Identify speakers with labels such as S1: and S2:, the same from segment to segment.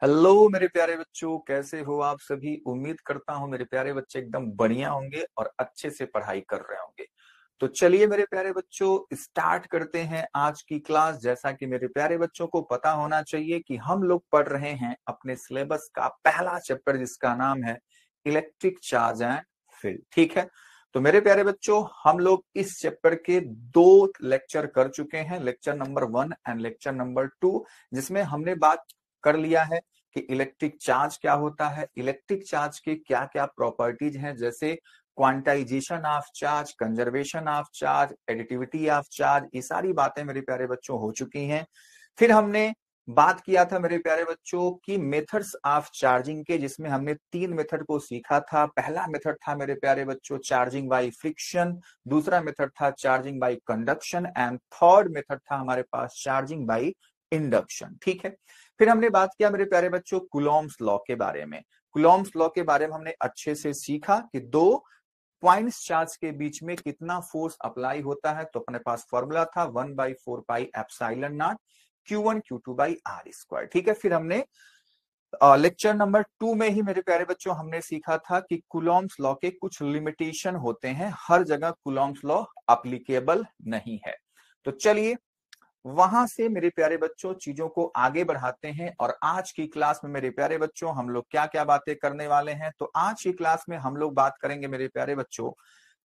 S1: Hello मेरे प्यारे बच्चों, कैसे हो आप सभी। उम्मीद करता हूं मेरे प्यारे बच्चे एकदम बढ़िया होंगे और अच्छे से पढ़ाई कर रहे होंगे। तो चलिए मेरे प्यारे बच्चों, स्टार्ट करते हैं आज की क्लास। जैसा कि मेरे प्यारे बच्चों को पता होना चाहिए कि हम लोग पढ़ रहे हैं अपने सिलेबस का पहला चैप्टर, जिसका नाम है इलेक्ट्रिक चार्ज एंड फील्ड। ठीक है, तो मेरे प्यारे बच्चों, हम लोग इस चैप्टर के दो लेक्चर कर चुके हैं, lecture number 1 and lecture number 2, जिसमें हमने बात कर लिया है कि इलेक्ट्रिक चार्ज क्या होता है, इलेक्ट्रिक चार्ज के क्या क्या प्रॉपर्टीज हैं, जैसे quantization of charge, conservation of charge, additivity of charge. ये सारी बातें मेरे प्यारे बच्चों हो चुकी हैं। फिर हमने बात किया था मेरे प्यारे बच्चों की मेथड्स ऑफ चार्जिंग के, जिसमें हमने 3 मेथड को सीखा था। पहला मेथड था मेरे प्यारे बच्चों चार्जिंग बाय फ्रिक्शन, दूसरा मेथड था charging by conduction and third method था हमारे पास चार्जिंग बाय इंडक्शन। ठीक है, फिर हमने बात किया मेरे प्यारे बच्चों कुलॉम्स लॉ के बारे में। कुलॉम्स लॉ के बारे में हमने अच्छे से सीखा कि दो पॉइंट्स चार्ज के बीच में कितना फोर्स अप्लाई होता है। तो अपने पास फॉर्मूला था 1/4 pi epsilon naught Q1 Q2 by r square. ठीक है, फिर हमने लेक्चर नंबर 2 में ही मेरे प्यारे बच्चों हमने सीखा था कि कुलॉम्स लॉ के कुछ लिमिटेशन होते हैं, हर जगह कुलॉम्स लॉ एप्लीकेबल नहीं है। तो चलिए वहां से मेरे प्यारे बच्चों चीजों को आगे बढ़ाते हैं, और आज की क्लास में मेरे प्यारे बच्चों हम लोग क्या क्या बातें करने वाले हैं। तो आज की क्लास में हम लोग बात करेंगे मेरे प्यारे बच्चों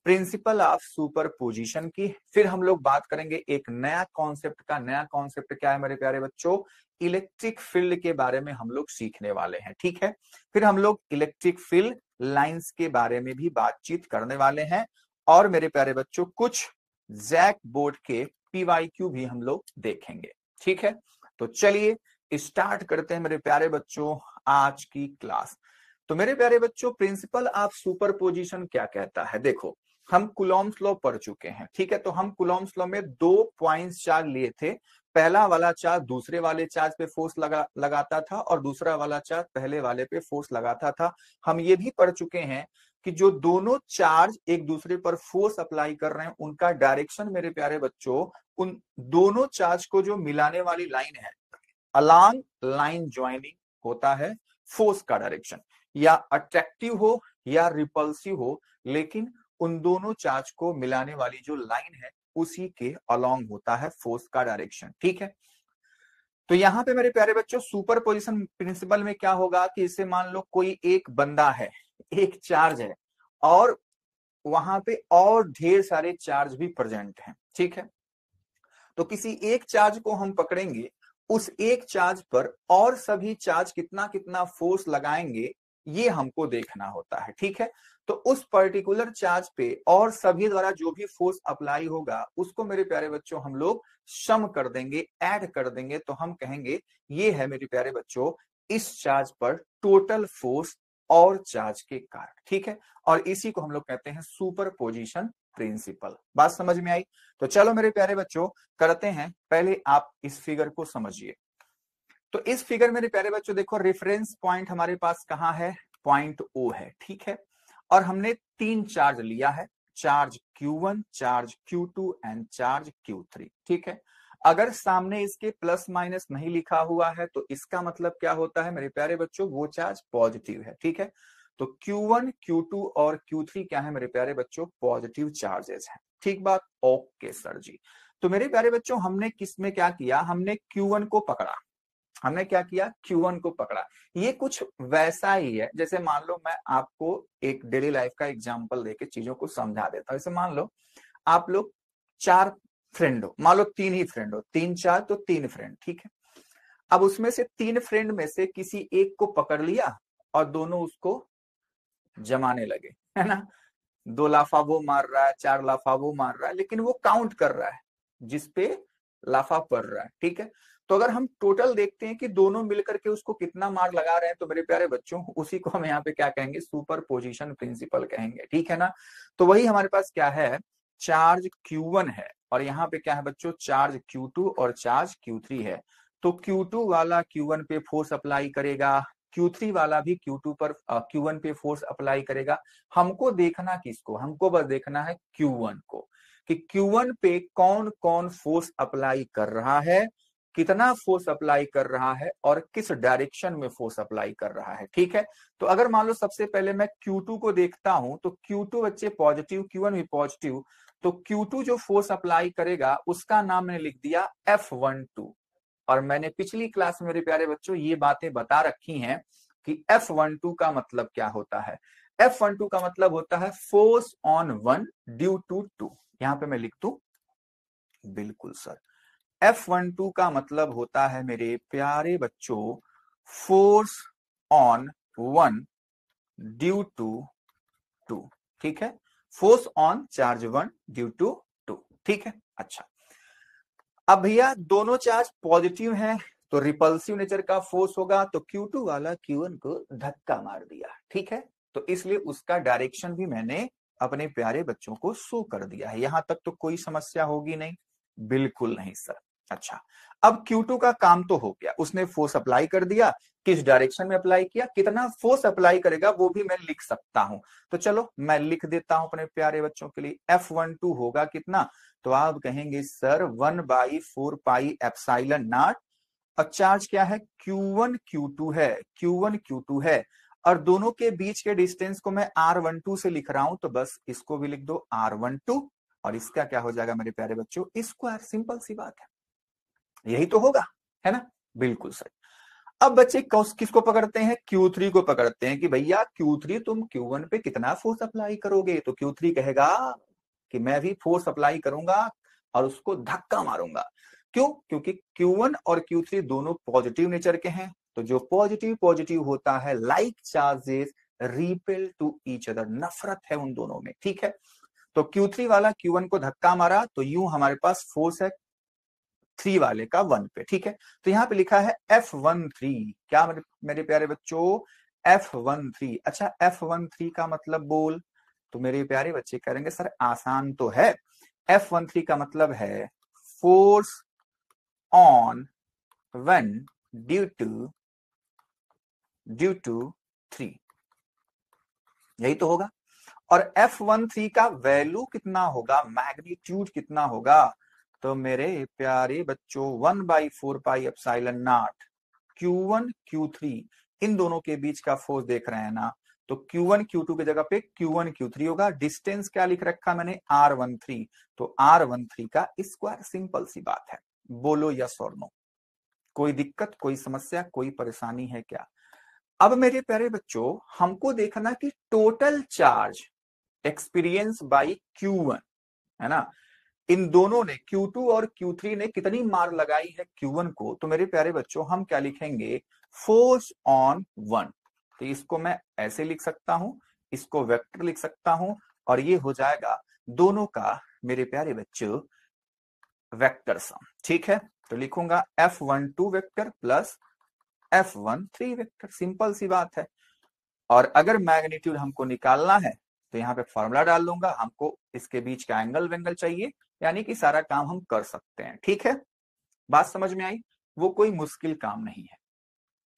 S1: प्रिंसिपल ऑफ सुपरपोजिशन की। फिर हम लोग बात करेंगे एक नया कॉन्सेप्ट का। नया कॉन्सेप्ट क्या है मेरे प्यारे बच्चों, इलेक्ट्रिक फील्ड के बारे में हम लोग सीखने वाले हैं। ठीक है, फिर हम लोग इलेक्ट्रिक फील्ड लाइंस के बारे में भी बातचीत करने वाले हैं, और मेरे प्यारे बच्चों कुछ जैक बोर्ड के पीवाईक्यू भी हम लोग देखेंगे। ठीक है, तो चलिए स्टार्ट करते हैं मेरे प्यारे बच्चों आज की क्लास। तो मेरे प्यारे बच्चों प्रिंसिपल ऑफ सुपरपोजिशन क्या कहता है। देखो, हम कुलॉम्स लॉ पढ़ चुके हैं। ठीक है, तो हम कुलॉम्स लॉ में दो पॉइंट्स चार्ज लिए थे। पहला वाला चार्ज दूसरे वाले चार्ज पे फोर्स लगाता था, और दूसरा वाला चार्ज पहले वाले पे फोर्स लगाता था। हम ये भी पढ़ चुके हैं कि जो दोनों चार्ज एक दूसरे पर फोर्स अप्लाई कर रहे हैं, उनका डायरेक्शन मेरे प्यारे बच्चों, उन दोनों चार्ज को जो मिलाने वाली लाइन है, अलोंग लाइन ज्वाइनिंग होता है फोर्स का डायरेक्शन। या अट्रैक्टिव हो या रिपल्सिव हो, लेकिन उन दोनों चार्ज को मिलाने वाली जो लाइन है, उसी के अलोंग होता है फोर्स का डायरेक्शन। ठीक है, तो यहां पे मेरे प्यारे बच्चों सुपरपोजिशन प्रिंसिपल में क्या होगा कि इसे मान लो कोई एक बंदा है, एक चार्ज है, और वहां पे और ढेर सारे चार्ज भी प्रेजेंट हैं। ठीक है, तो किसी एक चार्ज को हम पकड़ेंगे, उस एक चार्ज पर और सभी चार्ज कितना कितना फोर्स लगाएंगे, ये हमको देखना होता है। ठीक है, तो उस पर्टिकुलर चार्ज पे और सभी द्वारा जो भी फोर्स अप्लाई होगा, उसको मेरे प्यारे बच्चों हम लोग सम कर देंगे, ऐड कर देंगे, तो हम कहेंगे ये है मेरे प्यारे बच्चों इस चार्ज पर टोटल फोर्स और चार्ज के कारण। ठीक है, और इसी को हम लोग कहते हैं सुपरपोजिशन प्रिंसिपल। बात समझ में आई? तो चलो मेरे प्यारे बच्चों करते हैं, पहले आप इस फिगर को समझिए। तो इस फिगर मेरे प्यारे बच्चों देखो, रेफरेंस पॉइंट हमारे पास कहां है, पॉइंट ओ है। ठीक है, और हमने 3 चार्ज लिया है, charge Q1, charge Q2 and charge Q3। ठीक है, अगर सामने इसके प्लस माइनस नहीं लिखा हुआ है, तो इसका मतलब क्या होता है मेरे प्यारे बच्चों, वो चार्ज पॉजिटिव है। ठीक है, तो Q1, Q2 और Q3 क्या है मेरे प्यारे बच्चों, पॉजिटिव चार्जेस हैं। ठीक बात, ओके सर जी। तो मेरे प्यारे बच्चों हमने किसमें क्या किया, हमने Q1 को पकड़ा। हमने क्या किया, Q1 को पकड़ा। ये कुछ वैसा ही है, जैसे मान लो मैं आपको एक डेली लाइफ का एग्जांपल देके चीजों को समझा देता हूं। जैसे मान लो आप लोग 4 फ्रेंड हो, मान लो 3 ही फ्रेंड हो, 3 4 तो 3 फ्रेंड। ठीक है, अब उसमें से 3 फ्रेंड में से किसी एक को पकड़ लिया और दोनों उसको जमाने लगे, है ना। 2 लाफा वो मार रहा है, 4 लाफा वो मार रहा है, लेकिन वो काउंट कर रहा है जिसपे लाफा पड़ रहा है। ठीक है, तो अगर हम टोटल देखते हैं कि दोनों मिलकर के उसको कितना मार लगा रहे हैं, तो मेरे प्यारे बच्चों उसी को हम यहाँ पे क्या कहेंगे, सुपर पोजिशन प्रिंसिपल कहेंगे। ठीक है ना, तो वही हमारे पास क्या है, चार्ज Q1 है, और यहाँ पे क्या है बच्चों, चार्ज Q2 और चार्ज Q3 है। तो Q2 वाला Q1 पे फोर्स अप्लाई करेगा, Q3 वाला भी Q1 पे फोर्स अप्लाई करेगा। हमको देखना किसको, हमको बस देखना है Q1 को, कि Q1 पे कौन कौन फोर्स अप्लाई कर रहा है, कितना फोर्स अप्लाई कर रहा है और किस डायरेक्शन में फोर्स अप्लाई कर रहा है। ठीक है, तो अगर मान लो सबसे पहले मैं Q2 को देखता हूं, तो Q2 बच्चे पॉजिटिव, Q1 भी पॉजिटिव, तो Q2 जो फोर्स अप्लाई करेगा उसका नाम मैंने लिख दिया F12। और मैंने पिछली क्लास में मेरे प्यारे बच्चों ये बातें बता रखी हैं कि F12 का मतलब क्या होता है। F12 का मतलब होता है force on one due to two. यहां पे मैं लिख दूं, बिल्कुल सर, F12 का मतलब होता है मेरे प्यारे बच्चों force on one due to two. ठीक है, force on charge one due to two. ठीक है, अच्छा, अब भैया दोनों चार्ज पॉजिटिव हैं तो रिपल्सिव नेचर का फोर्स होगा, तो Q2 वाला Q1 को धक्का मार दिया। ठीक है, तो इसलिए उसका डायरेक्शन भी मैंने अपने प्यारे बच्चों को शो कर दिया है। यहां तक तो कोई समस्या होगी नहीं, बिल्कुल नहीं सर। अच्छा, अब Q2 का काम तो हो गया, उसने फोर्स अप्लाई कर दिया, किस डायरेक्शन में अप्लाई किया, कितना फोर्स अप्लाई करेगा वो भी मैं लिख सकता हूं। तो चलो मैं लिख देता हूं अपने प्यारे बच्चों के लिए, F12 होगा कितना, तो आप कहेंगे सर 1/4πε0। और चार्ज क्या है, Q1 Q2 है, Q1 Q2 है, और दोनों के बीच के डिस्टेंस को मैं R12 से लिख रहा हूं, तो बस इसको भी लिख दो R12, और इसका क्या हो जाएगा मेरे प्यारे बच्चों, स्क्वायर। सिंपल सी बात है, यही तो होगा, है ना, बिल्कुल सही। अब बच्चे किसको पकड़ते हैं, Q3 को पकड़ते हैं कि भैया Q3 तुम Q1 पे कितना फोर्स अप्लाई करोगे, तो Q3 कहेगा कि मैं भी फोर्स अप्लाई करूंगा और उसको धक्का मारूंगा। क्यों, क्योंकि Q1 और Q3 दोनों पॉजिटिव नेचर के हैं, तो जो पॉजिटिव पॉजिटिव होता है, like charges repel to each other, नफरत है उन दोनों में। ठीक है, तो Q3 वाला Q1 को धक्का मारा, तो यूं हमारे पास फोर्स है 3 वाले का 1 पे। ठीक है, तो यहां पे लिखा है F13। क्या मेरे प्यारे बच्चों, F13। अच्छा, F13 का मतलब बोल, तो मेरे प्यारे बच्चे करेंगे सर आसान तो है। F13 का मतलब है force on one due to 3, यही तो होगा। और F13 का वैल्यू कितना होगा, मैग्नीट्यूड कितना होगा, तो मेरे प्यारे बच्चों 1/4πε0 Q1 Q3, इन दोनों के बीच का फोर्स देख रहे हैं ना, तो Q1 Q2 की जगह पे Q1 Q3 होगा। डिस्टेंस क्या लिख रखा मैंने, R13, तो R13 का स्क्वायर। सिंपल सी बात है, बोलो यस और नो, कोई दिक्कत, कोई समस्या, कोई परेशानी है क्या। अब मेरे प्यारे बच्चों हमको देखना कि total charge experience by Q1, है ना, इन दोनों ने Q2 और Q3 ने कितनी मार लगाई है Q1 को, तो मेरे प्यारे बच्चों हम क्या लिखेंगे, फोर्स ऑन वन। तो इसको मैं ऐसे लिख सकता हूं, इसको वेक्टर लिख सकता हूं, और ये हो जाएगा दोनों का मेरे प्यारे बच्चों वेक्टर सम। ठीक है, तो लिखूंगा F12 vector plus F13 vector, simple सी बात है। और अगर मैग्नीट्यूड हमको निकालना है तो यहाँ पे फॉर्मूला डाल दूंगा, हमको इसके बीच का एंगल वेंगल चाहिए, यानी कि सारा काम हम कर सकते हैं। ठीक है, बात समझ में आई, वो कोई मुश्किल काम नहीं है।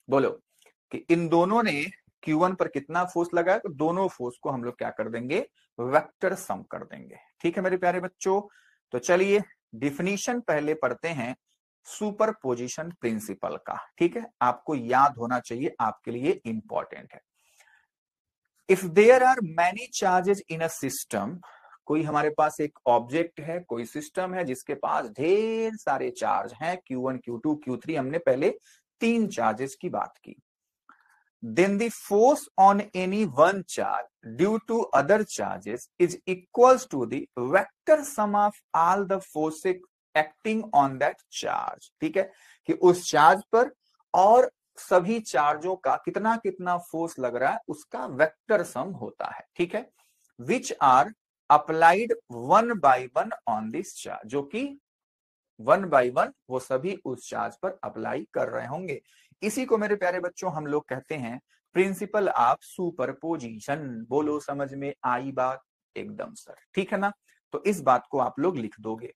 S1: बोलो कि इन दोनों ने Q1 पर कितना फोर्स लगाया, तो दोनों फोर्स को हम लोग क्या कर देंगे, वेक्टर सम कर देंगे। ठीक है मेरे प्यारे बच्चों, तो चलिए डिफिनीशन पहले पढ़ते हैं सुपरपोजिशन प्रिंसिपल का। ठीक है, आपको याद होना चाहिए, आपके लिए इंपॉर्टेंट है। If there are many charges in a system, कोई हमारे पास एक ऑब्जेक्ट है, कोई सिस्टम है जिसके पास ढेर सारे चार्ज हैं, Q1 Q2 Q3, हमने पहले 3 चार्जेस की बात की। Then the force on any one charge due to other charges is equals to the vector sum of all the forces acting on that charge। ठीक है, कि उस चार्ज पर और सभी चार्जों का कितना कितना फोर्स लग रहा है उसका वेक्टर सम होता है। ठीक है, which are applied 1 by 1 on this charge, जो कि 1 by 1 वो सभी उस चार्ज पर अप्लाई कर रहे होंगे। इसी को मेरे प्यारे बच्चों हम लोग कहते हैं प्रिंसिपल ऑफ सुपरपोजिशन। बोलो समझ में आई बात, एकदम सर, ठीक है ना, तो इस बात को आप लोग लिख दोगे।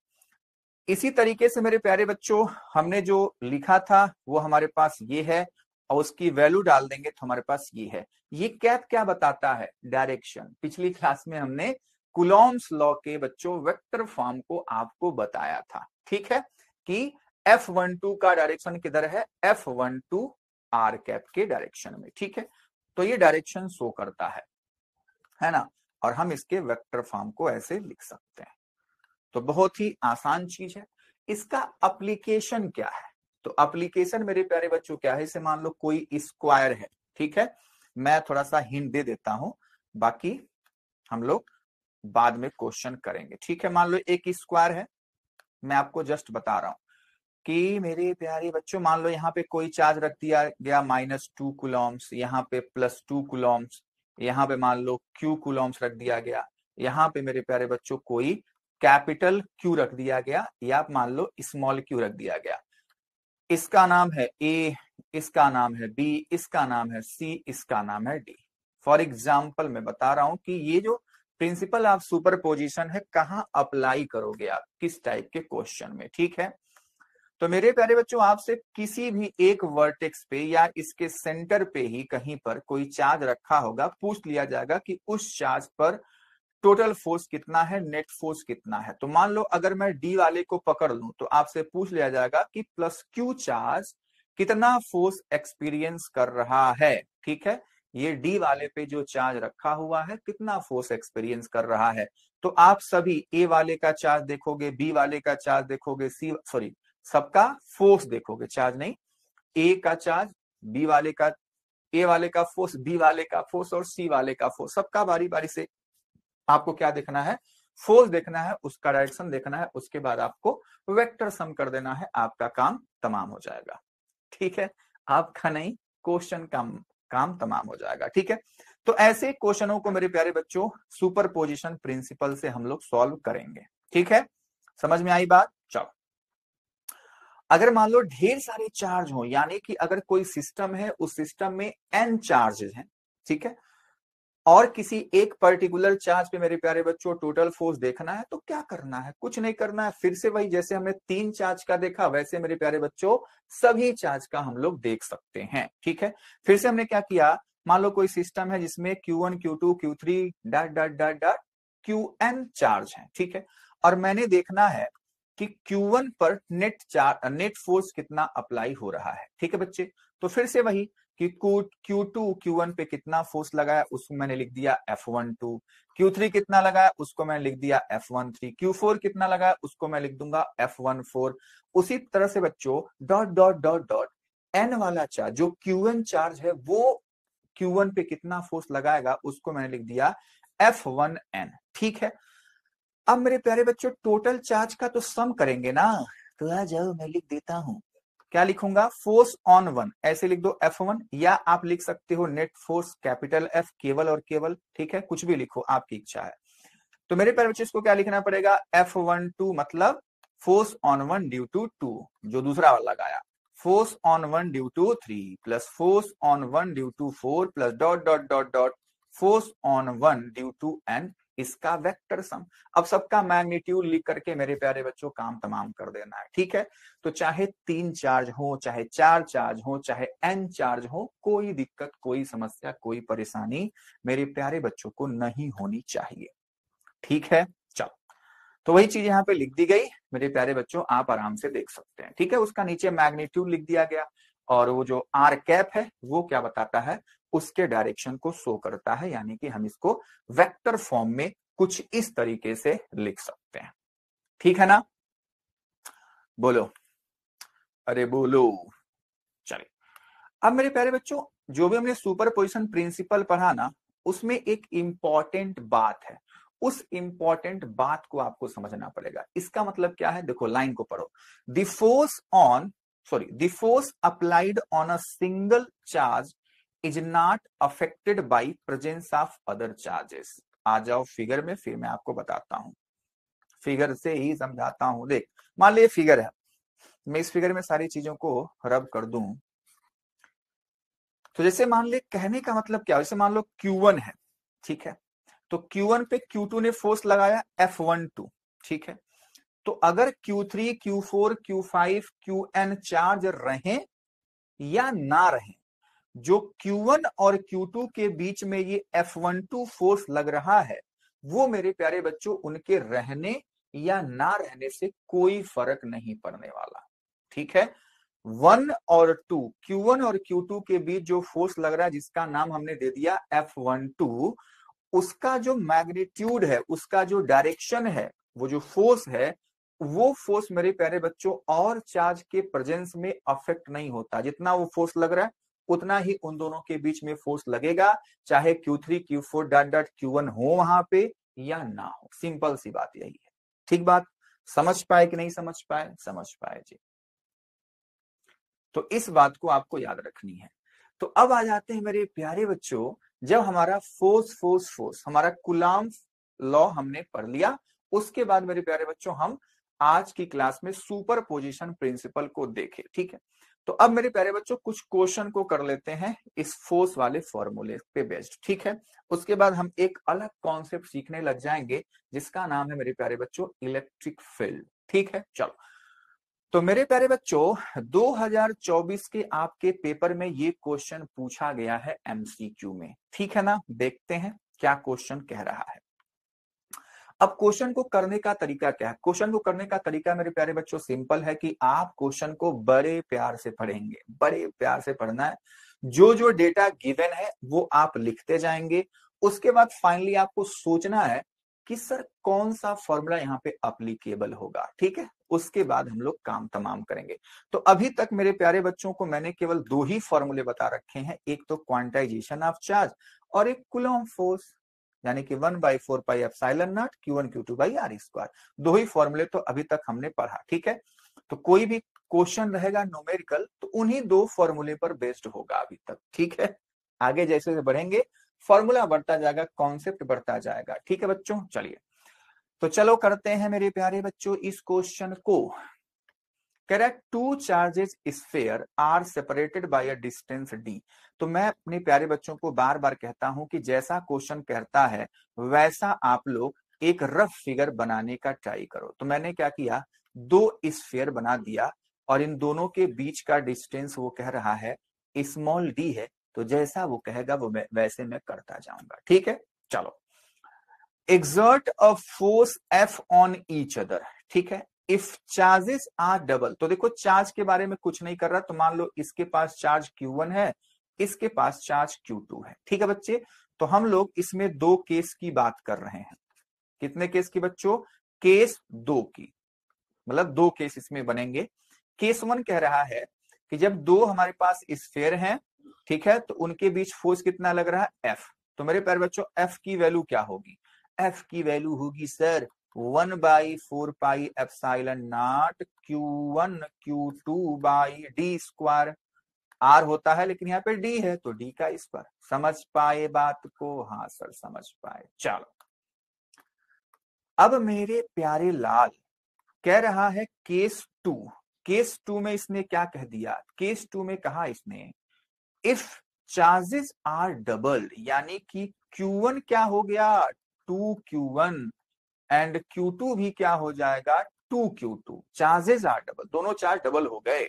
S1: इसी तरीके से मेरे प्यारे बच्चों हमने जो लिखा था वो हमारे पास ये है, और उसकी वैल्यू डाल देंगे तो हमारे पास ये है। ये क्या बताता है, डायरेक्शन। पिछली क्लास में हमने कुलॉम्स लॉ के बच्चों वेक्टर फॉर्म को आपको बताया था। ठीक है, कि F12 का डायरेक्शन किधर है, F12 आर कैप के डायरेक्शन में, ठीक है। तो ये डायरेक्शन शो करता है ना, और हम इसके वेक्टर फॉर्म को ऐसे लिख सकते हैं। तो बहुत ही आसान चीज है। इसका एप्लीकेशन क्या है, तो एप्लीकेशन मेरे प्यारे बच्चों क्या है, इसे मान लो कोई स्क्वायर है, ठीक है। मैं थोड़ा सा हिंट दे देता हूं, बाकी हम लोग बाद में क्वेश्चन करेंगे, ठीक है। मान लो एक स्क्वायर है, मैं आपको जस्ट बता रहा हूं कि मेरे प्यारे बच्चों मान लो यहाँ पे कोई चार्ज रख दिया गया -2 कूलम्स, यहाँ पे +2 कूलम्स, यहाँ पे मान लो Q कूलम्स रख दिया गया, यहाँ पे मेरे प्यारे बच्चों कोई कैपिटल Q रख दिया गया, या मान लो स्मॉल q रख दिया गया। इसका नाम है A, इसका नाम है B, इसका नाम है C, इसका नाम है D। फॉर एग्जाम्पल मैं बता रहा हूं कि ये जो प्रिंसिपल ऑफ सुपरपोजिशन है कहाँ अप्लाई करोगे आप, किस टाइप के क्वेश्चन में, ठीक है। तो मेरे प्यारे बच्चों आपसे किसी भी एक वर्टेक्स पे या इसके सेंटर पे ही कहीं पर कोई चार्ज रखा होगा, पूछ लिया जाएगा कि उस चार्ज पर टोटल फोर्स कितना है, नेट फोर्स कितना है। तो मान लो अगर मैं डी वाले को पकड़ लूं तो आपसे पूछ लिया जाएगा कि +Q चार्ज कितना फोर्स एक्सपीरियंस कर रहा है, ठीक है। ये डी वाले पे जो चार्ज रखा हुआ है कितना फोर्स एक्सपीरियंस कर रहा है। तो आप सभी ए वाले का चार्ज देखोगे, बी वाले का चार्ज देखोगे, सबका फोर्स देखोगे, चार्ज नहीं, ए का चार्ज, बी वाले का, ए वाले का फोर्स, बी वाले का फोर्स और सी वाले का फोर्स, सबका बारी बारी से आपको क्या देखना है, फोर्स देखना है, उसका डायरेक्शन देखना है, उसके बाद आपको वेक्टर सम कर देना है, आपका काम तमाम हो जाएगा, ठीक है। आपका नहीं, क्वेश्चन काम तमाम हो जाएगा, ठीक है। तो ऐसे क्वेश्चनों को मेरे प्यारे बच्चों सुपरपोजिशन प्रिंसिपल से हम लोग सॉल्व करेंगे, ठीक है। समझ में आई बात। चलो, अगर मान लो ढेर सारे चार्ज हो, यानी कि अगर कोई सिस्टम है, उस सिस्टम में n चार्जेस हैं, ठीक है, और किसी एक पर्टिकुलर चार्ज पे मेरे प्यारे बच्चों टोटल फोर्स देखना है, तो क्या करना है, कुछ नहीं करना है, फिर से वही जैसे हमने 3 चार्ज का देखा वैसे मेरे प्यारे बच्चों सभी चार्ज का हम लोग देख सकते हैं, ठीक है। फिर से हमने क्या किया, मान लो कोई सिस्टम है जिसमें Q1 Q2 Q3 dot dot dot dot Qn charge है, ठीक है, और मैंने देखना है कि Q1 पर नेट फोर्स कितना अप्लाई हो रहा है, ठीक है बच्चे। तो फिर से वही कि Q2 Q1 पे कितना फोर्स लगाया उसको मैंने लिख दिया F12, Q3 कितना लगाया उसको मैंने लिख दिया F13, Q4 कितना लगाया उसको मैं लिख दूंगा F14। उसी तरह से बच्चों dot dot dot dot n वाला चार्ज जो Qn चार्ज है वो Q1 पे कितना फोर्स लगाएगा उसको मैंने लिख दिया F1n, ठीक है। अब मेरे प्यारे बच्चों टोटल चार्ज का तो सम करेंगे ना, तो आ जाओ मैं लिख देता हूं, क्या लिखूंगा, फोर्स ऑन वन ऐसे लिख दो F1, या आप लिख सकते हो नेट फोर्स कैपिटल F केवल और केवल, ठीक है, कुछ भी लिखो आपकी इच्छा है। तो मेरे प्यारे बच्चों इसको क्या लिखना पड़ेगा, F12 मतलब force on one due to 2, जो दूसरा वाला लगाया, force on one due to 3 plus force on one due to 4 plus dot dot dot dot force on one due to n, इसका वेक्टर सम। अब सबका मैग्नीट्यूड लिख करके मेरे प्यारे बच्चों काम तमाम कर देना है, ठीक है। तो चाहे 3 चार्ज हो, चाहे 4 चार्ज हो, चाहे n चार्ज हो, कोई दिक्कत, कोई समस्या, कोई परेशानी मेरे प्यारे बच्चों को नहीं होनी चाहिए, ठीक है। चलो, तो वही चीज यहाँ पे लिख दी गई मेरे प्यारे बच्चों, आप आराम से देख सकते हैं, ठीक है। उसका नीचे मैग्नीट्यूड लिख दिया गया, और वो जो आर कैप है वो क्या बताता है, उसके डायरेक्शन को शो करता है, यानी कि हम इसको वेक्टर फॉर्म में कुछ इस तरीके से लिख सकते हैं, ठीक है ना। बोलो, अरे बोलो। चलिए, अब मेरे प्यारे बच्चों जो भी हमने सुपरपोजिशन प्रिंसिपल पढ़ा ना, उसमें एक इंपॉर्टेंट बात है, उस इंपॉर्टेंट बात को आपको समझना पड़ेगा। इसका मतलब क्या है, देखो लाइन को पढ़ो, the force applied on a single charge is not affected by presence of other charges. आ जाओ फिगर में, फिर मैं आपको बताता हूं, फिगर से ही समझाता हूं। देख, मान लीजिए फिगर है, मैं इस फिगर में सारी चीजों को रब कर दूं, तो जैसे मान ले, कहने का मतलब क्या, जैसे मान लो Q1 है, ठीक है, तो Q1 पे Q2 ने फोर्स लगाया F12, ठीक है। तो अगर Q3 Q4 Q5 Qn charge रहे या ना रहे, जो Q1 और Q2 के बीच में ये F12 फोर्स लग रहा है, वो मेरे प्यारे बच्चों उनके रहने या ना रहने से कोई फर्क नहीं पड़ने वाला, ठीक है। 1 और 2, Q1 और Q2 के बीच जो फोर्स लग रहा है जिसका नाम हमने दे दिया F12, उसका जो मैग्नीट्यूड है, उसका जो डायरेक्शन है, वो जो फोर्स है, वो फोर्स मेरे प्यारे बच्चों और चार्ज के प्रेजेंस में अफेक्ट नहीं होता। जितना वो फोर्स लग रहा है उतना ही उन दोनों के बीच में फोर्स लगेगा, चाहे Q3 Q4 dot dot Q1 हो वहां पे या ना हो। सिंपल सी बात यही है। ठीक बात समझ पाए कि नहीं समझ पाए? समझ पाए जी। तो इस बात को आपको याद रखनी है। तो अब आ जाते हैं मेरे प्यारे बच्चों, जब हमारा फोर्स हमारा कूलॉम लॉ हमने पढ़ लिया, उसके बाद मेरे प्यारे बच्चों हम आज की क्लास में सुपर पोजिशन प्रिंसिपल को देखें। ठीक है, तो अब मेरे प्यारे बच्चों कुछ क्वेश्चन को कर लेते हैं इस फोर्स वाले फॉर्मूले पे बेस्ड। ठीक है, उसके बाद हम एक अलग कॉन्सेप्ट सीखने लग जाएंगे जिसका नाम है मेरे प्यारे बच्चों इलेक्ट्रिक फील्ड। ठीक है, चलो। तो मेरे प्यारे बच्चों 2024 के आपके पेपर में ये क्वेश्चन पूछा गया है एमसीक्यू में। ठीक है ना, देखते हैं क्या क्वेश्चन कह रहा है। अब क्वेश्चन को करने का तरीका क्या है? क्वेश्चन को करने का तरीका मेरे प्यारे बच्चों सिंपल है कि आप क्वेश्चन को बड़े प्यार से पढ़ेंगे, बड़े प्यार से पढ़ना है। जो जो डेटा गिवन है वो आप लिखते जाएंगे। उसके बाद फाइनली आपको सोचना है कि सर कौन सा फॉर्मूला यहाँ पे अप्लीकेबल होगा। ठीक है, उसके बाद हम लोग काम तमाम करेंगे। तो अभी तक मेरे प्यारे बच्चों को मैंने केवल दो ही फॉर्मूले बता रखे हैं, एक तो क्वांटाइजेशन ऑफ चार्ज और एक कूलॉम फोर्स, यानी कि 1/4 pi epsilon naught Q1 Q2 by r square. दो ही फॉर्मूले तो अभी तक हमने पढ़ा। ठीक है, तो कोई भी क्वेश्चन रहेगा न्यूमेरिकल तो उन्हीं दो फॉर्मूले पर बेस्ड होगा अभी तक। ठीक है, आगे जैसे जैसे बढ़ेंगे फॉर्मूला बढ़ता जाएगा, कॉन्सेप्ट बढ़ता जाएगा। ठीक है बच्चों, चलिए तो चलो करते हैं मेरे प्यारे बच्चों इस क्वेश्चन को। कह रहा है two charges sphere are separated by a distance d। तो मैं अपने प्यारे बच्चों को बार बार कहता हूं कि जैसा क्वेश्चन कहता है वैसा आप लोग एक रफ फिगर बनाने का ट्राई करो। तो मैंने क्या किया, दो स्फीयर बना दिया और इन दोनों के बीच का डिस्टेंस वो कह रहा है स्मॉल d है। तो जैसा वो कहेगा वो वैसे मैं करता जाऊंगा। ठीक है, चलो। Exert a force F on each other. ठीक है, इफ चार्जेस आर डबल। तो देखो चार्ज के बारे में कुछ नहीं कर रहा, तो मान लो इसके पास चार्ज Q1 है, इसके पास चार्ज Q2 है। ठीक है बच्चे, तो हम लोग इसमें दो केस की बात कर रहे हैं। कितने केस की बच्चों? केस दो की, मतलब दो केस इसमें बनेंगे। केस वन कह रहा है कि जब दो हमारे पास स्फीयर हैं, ठीक है, तो उनके बीच फोर्स कितना लग रहा है? F। तो मेरे प्यारे बच्चों F की वैल्यू क्या होगी? F की वैल्यू होगी sir 1/4 pi epsilon naught Q1 Q2 by D square. R होता है लेकिन यहाँ पे D है तो D का स्क्वायर। समझ पाए बात को? हाँ सर समझ पाए। चलो, अब मेरे प्यारे लाल कह रहा है केस टू। केस टू में इसने क्या कह दिया? केस टू में कहा इसने इफ चार्जेस आर डबल, यानी कि Q1 क्या हो गया? 2Q1 एंड Q2 भी क्या हो जाएगा? 2Q2। चार्जेस आर डबल, दोनों चार्ज डबल हो गए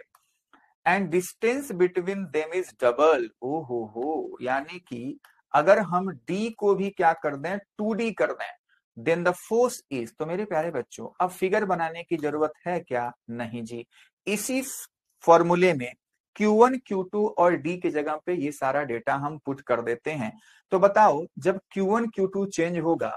S1: and distance between them is double. ओ हो, यानी कि अगर हम D को भी क्या कर दें, 2D कर दें, देन द फोर्स इज। तो मेरे प्यारे बच्चों अब फिगर बनाने की जरूरत है क्या? नहीं जी। इसी फॉर्मूले में Q1 Q2 और D की जगह पे ये सारा डेटा हम पुट कर देते हैं। तो बताओ जब Q1 Q2 चेंज होगा,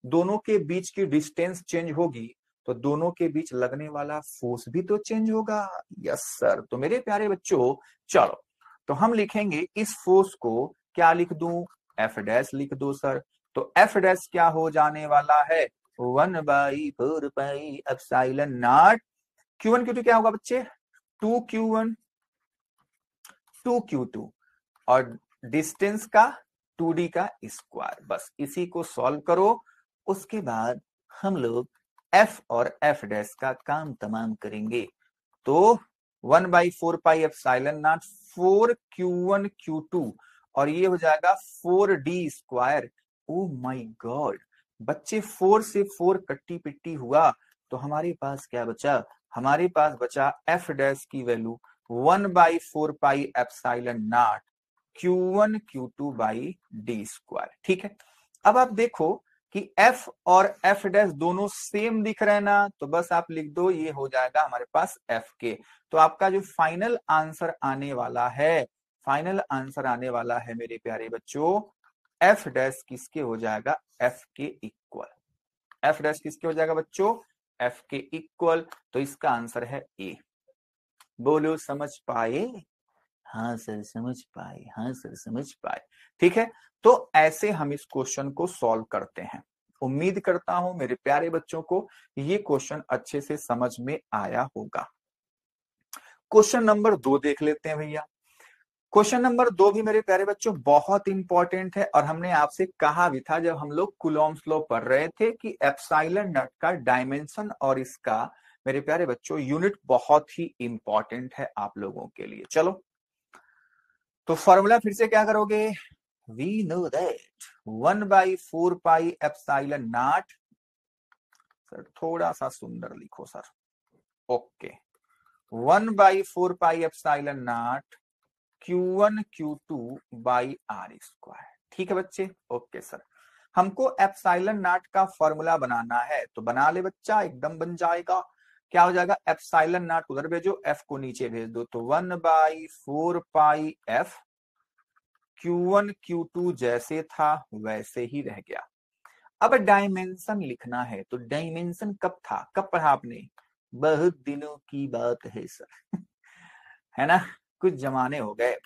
S1: दोनों के बीच की डिस्टेंस चेंज होगी, तो दोनों के बीच लगने वाला फोर्स भी तो चेंज होगा। Yes sir. तो मेरे प्यारे बच्चों चलो, तो हम लिखेंगे इस फोर्स को, क्या लिख दूं? F डैश लिख दो सर। तो F डैश क्या हो जाने वाला है? 1/4 pi epsilon naught Q1 Q2 क्या होगा बच्चे? 2Q1 2Q2 और डिस्टेंस का 2D का स्क्वायर। बस इसी को सॉल्व करो, उसके बाद हम लोग F और F डैश का काम तमाम करेंगे। तो 1/4 pi epsilon not 4Q1 Q2 और ये हो जाएगा 4D square. O my God बच्चे, 4 से 4 कट्टी पिट्टी हुआ तो हमारे पास क्या बचा? हमारे पास बचा F डैश की value 1/4 pi epsilon naught Q1 Q2 by D square. ठीक है, अब आप देखो कि F और F डैश दोनों सेम दिख रहे हैं ना, तो बस आप लिख दो, ये हो जाएगा हमारे पास F के। तो आपका जो फाइनल आंसर आने वाला है, फाइनल आंसर आने वाला है मेरे प्यारे बच्चों, F डैश किसके हो जाएगा, F के इक्वल। F डैश किसके हो जाएगा बच्चों, F के इक्वल। तो इसका आंसर है A। बोलो समझ पाए? हाँ सर समझ पाए, हाँ सर समझ पाए। ठीक है, तो ऐसे हम इस क्वेश्चन को सॉल्व करते हैं। उम्मीद करता हूं मेरे प्यारे बच्चों को ये क्वेश्चन अच्छे से समझ में आया होगा। क्वेश्चन नंबर 2 देख लेते हैं भैया। क्वेश्चन नंबर 2 भी मेरे प्यारे बच्चों बहुत इंपॉर्टेंट है, और हमने आपसे कहा भी था जब हम लोग कूलॉम्स लॉ पढ़ रहे थे कि एप्सिलॉन नॉट का डायमेंशन और इसका मेरे प्यारे बच्चों यूनिट बहुत ही इंपॉर्टेंट है आप लोगों के लिए। चलो तो फॉर्मूला फिर से क्या करोगे, we know that 1/4 pi epsilon naught, sir थोड़ा सा सुंदर लिखो sir, okay, 1/4 pi epsilon naught Q1 Q2 by r square. ठीक है बच्चे, ओके सर। हमको एप्सिलॉन नॉट का फॉर्मूला बनाना है, तो बना ले बच्चा, एकदम बन जाएगा। क्या हो जाएगा, एप्सिलॉन नॉट उधर भेजो, एफ को नीचे भेज दो, तो 1/4 पाई एफ, Q1 Q2 जैसे था वैसे ही रह गया। अब डायमेंशन लिखना है, तो डायमेंशन कब था, कब पढ़ा आपने, बहुत दिनों की बात है सर है ना, कुछ जमाने हो गए।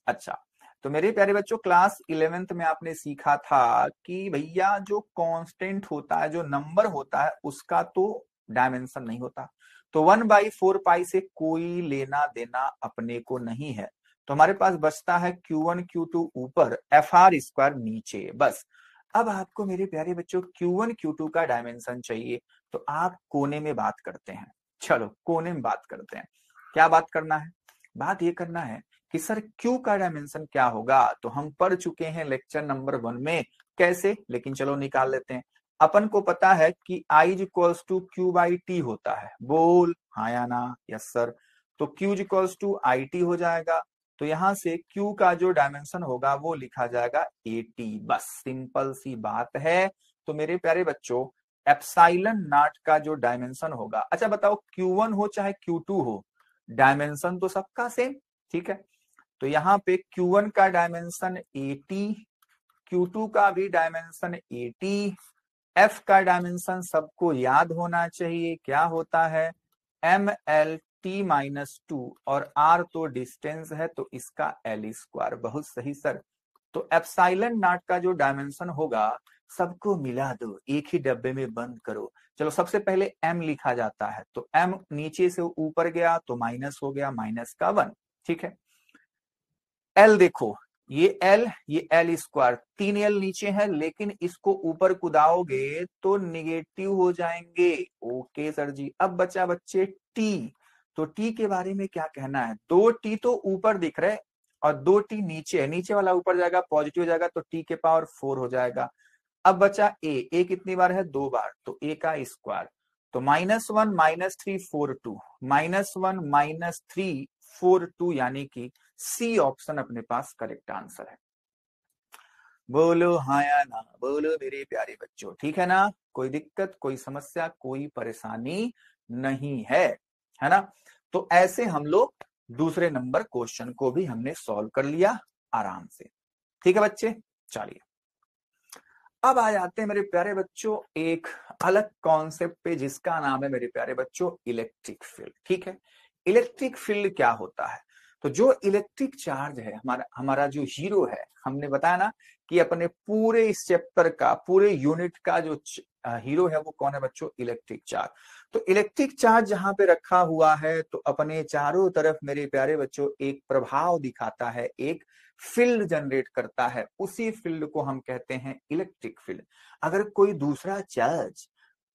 S1: अच्छा, तो मेरे प्यारे बच्चों क्लास 11th में आपने सीखा था कि भैया जो कांस्टेंट होता है, जो नंबर होता है, उसका तो डायमेंशन नहीं होता। तो 1/4 पाई से कोई लेना देना अपने को नहीं है। तो हमारे पास बचता है Q1 Q2 ऊपर, FR स्क्वायर नीचे, बस। अब आपको मेरे प्यारे बच्चों Q1 Q2 का डायमेंशन चाहिए, तो आप कोने में बात करते हैं। चलो कोने में बात करते हैं। क्या बात करना है, बात ये करना है कि सर Q का डायमेंशन क्या होगा, तो हम पढ़ चुके हैं लेक्चर नंबर 1 में कैसे, लेकिन चलो निकाल लेते हैं। अपन को पता है कि I इक्वल्स टू Q/T होता है, बोल हाँ या ना, यस सर। तो Q इक्वल्स टू IT हो जाएगा, तो यहां से Q का जो डायमेंशन होगा वो लिखा जाएगा 80, बस सिंपल सी बात है। तो मेरे प्यारे बच्चों एप्सिलॉन नॉट का जो डायमेंशन होगा, अच्छा बताओ Q1 हो चाहे Q2 हो, डायमेंशन तो सबका सेम। ठीक है, तो यहाँ पे Q1 का डायमेंशन 80, Q2 का भी डायमेंशन 80, F का डायमेंशन सबको याद होना चाहिए, क्या होता है, MLT-2, और R तो डिस्टेंस है, तो इसका L स्क्वायर, बहुत सही सर। तो एप्सिलॉन नॉट का जो डायमेंशन होगा सबको मिला दो, एक ही डब्बे में बंद करो। चलो सबसे पहले M लिखा जाता है, तो M नीचे से ऊपर गया तो माइनस हो गया, माइनस का 1। ठीक है, L देखो, ये L स्क्वायर, 3L नीचे है, लेकिन इसको ऊपर कुदाओगे तो निगेटिव हो जाएंगे। ओके सर जी। अब बचा बच्चे T, तो T के बारे में क्या कहना है, 2T तो ऊपर दिख रहे और 2T नीचे है, नीचे वाला ऊपर जाएगा पॉजिटिव हो जाएगा, तो T के पावर 4 हो जाएगा। अब बचा A कितनी बार है, 2 बार, तो A का स्क्वायर, तो -1 -3 4 2, -1 -3 4 2, यानी कि सी ऑप्शन अपने पास करेक्ट आंसर है। बोलो हाँ या ना, बोलो मेरे प्यारे बच्चों, ठीक है ना, कोई दिक्कत, कोई समस्या, कोई परेशानी नहीं है ना। तो ऐसे हम लोग दूसरे नंबर क्वेश्चन को भी हमने सॉल्व कर लिया आराम से। ठीक है बच्चे, चलिए अब आ जाते हैं मेरे प्यारे बच्चों एक अलग कॉन्सेप्ट पे, जिसका नाम है मेरे प्यारे बच्चों इलेक्ट्रिक फील्ड। ठीक है, इलेक्ट्रिक फील्ड क्या होता है, तो जो इलेक्ट्रिक चार्ज है, हमारा जो हीरो है, हमने बताया ना कि अपने पूरे इस चैप्टर का, पूरे यूनिट का जो हीरो है वो कौन है बच्चों, इलेक्ट्रिक चार्ज। तो इलेक्ट्रिक चार्ज जहां पे रखा हुआ है, तो अपने चारों तरफ मेरे प्यारे बच्चों एक प्रभाव दिखाता है, एक फील्ड जनरेट करता है, उसी फील्ड को हम कहते हैं इलेक्ट्रिक फील्ड। अगर कोई दूसरा चार्ज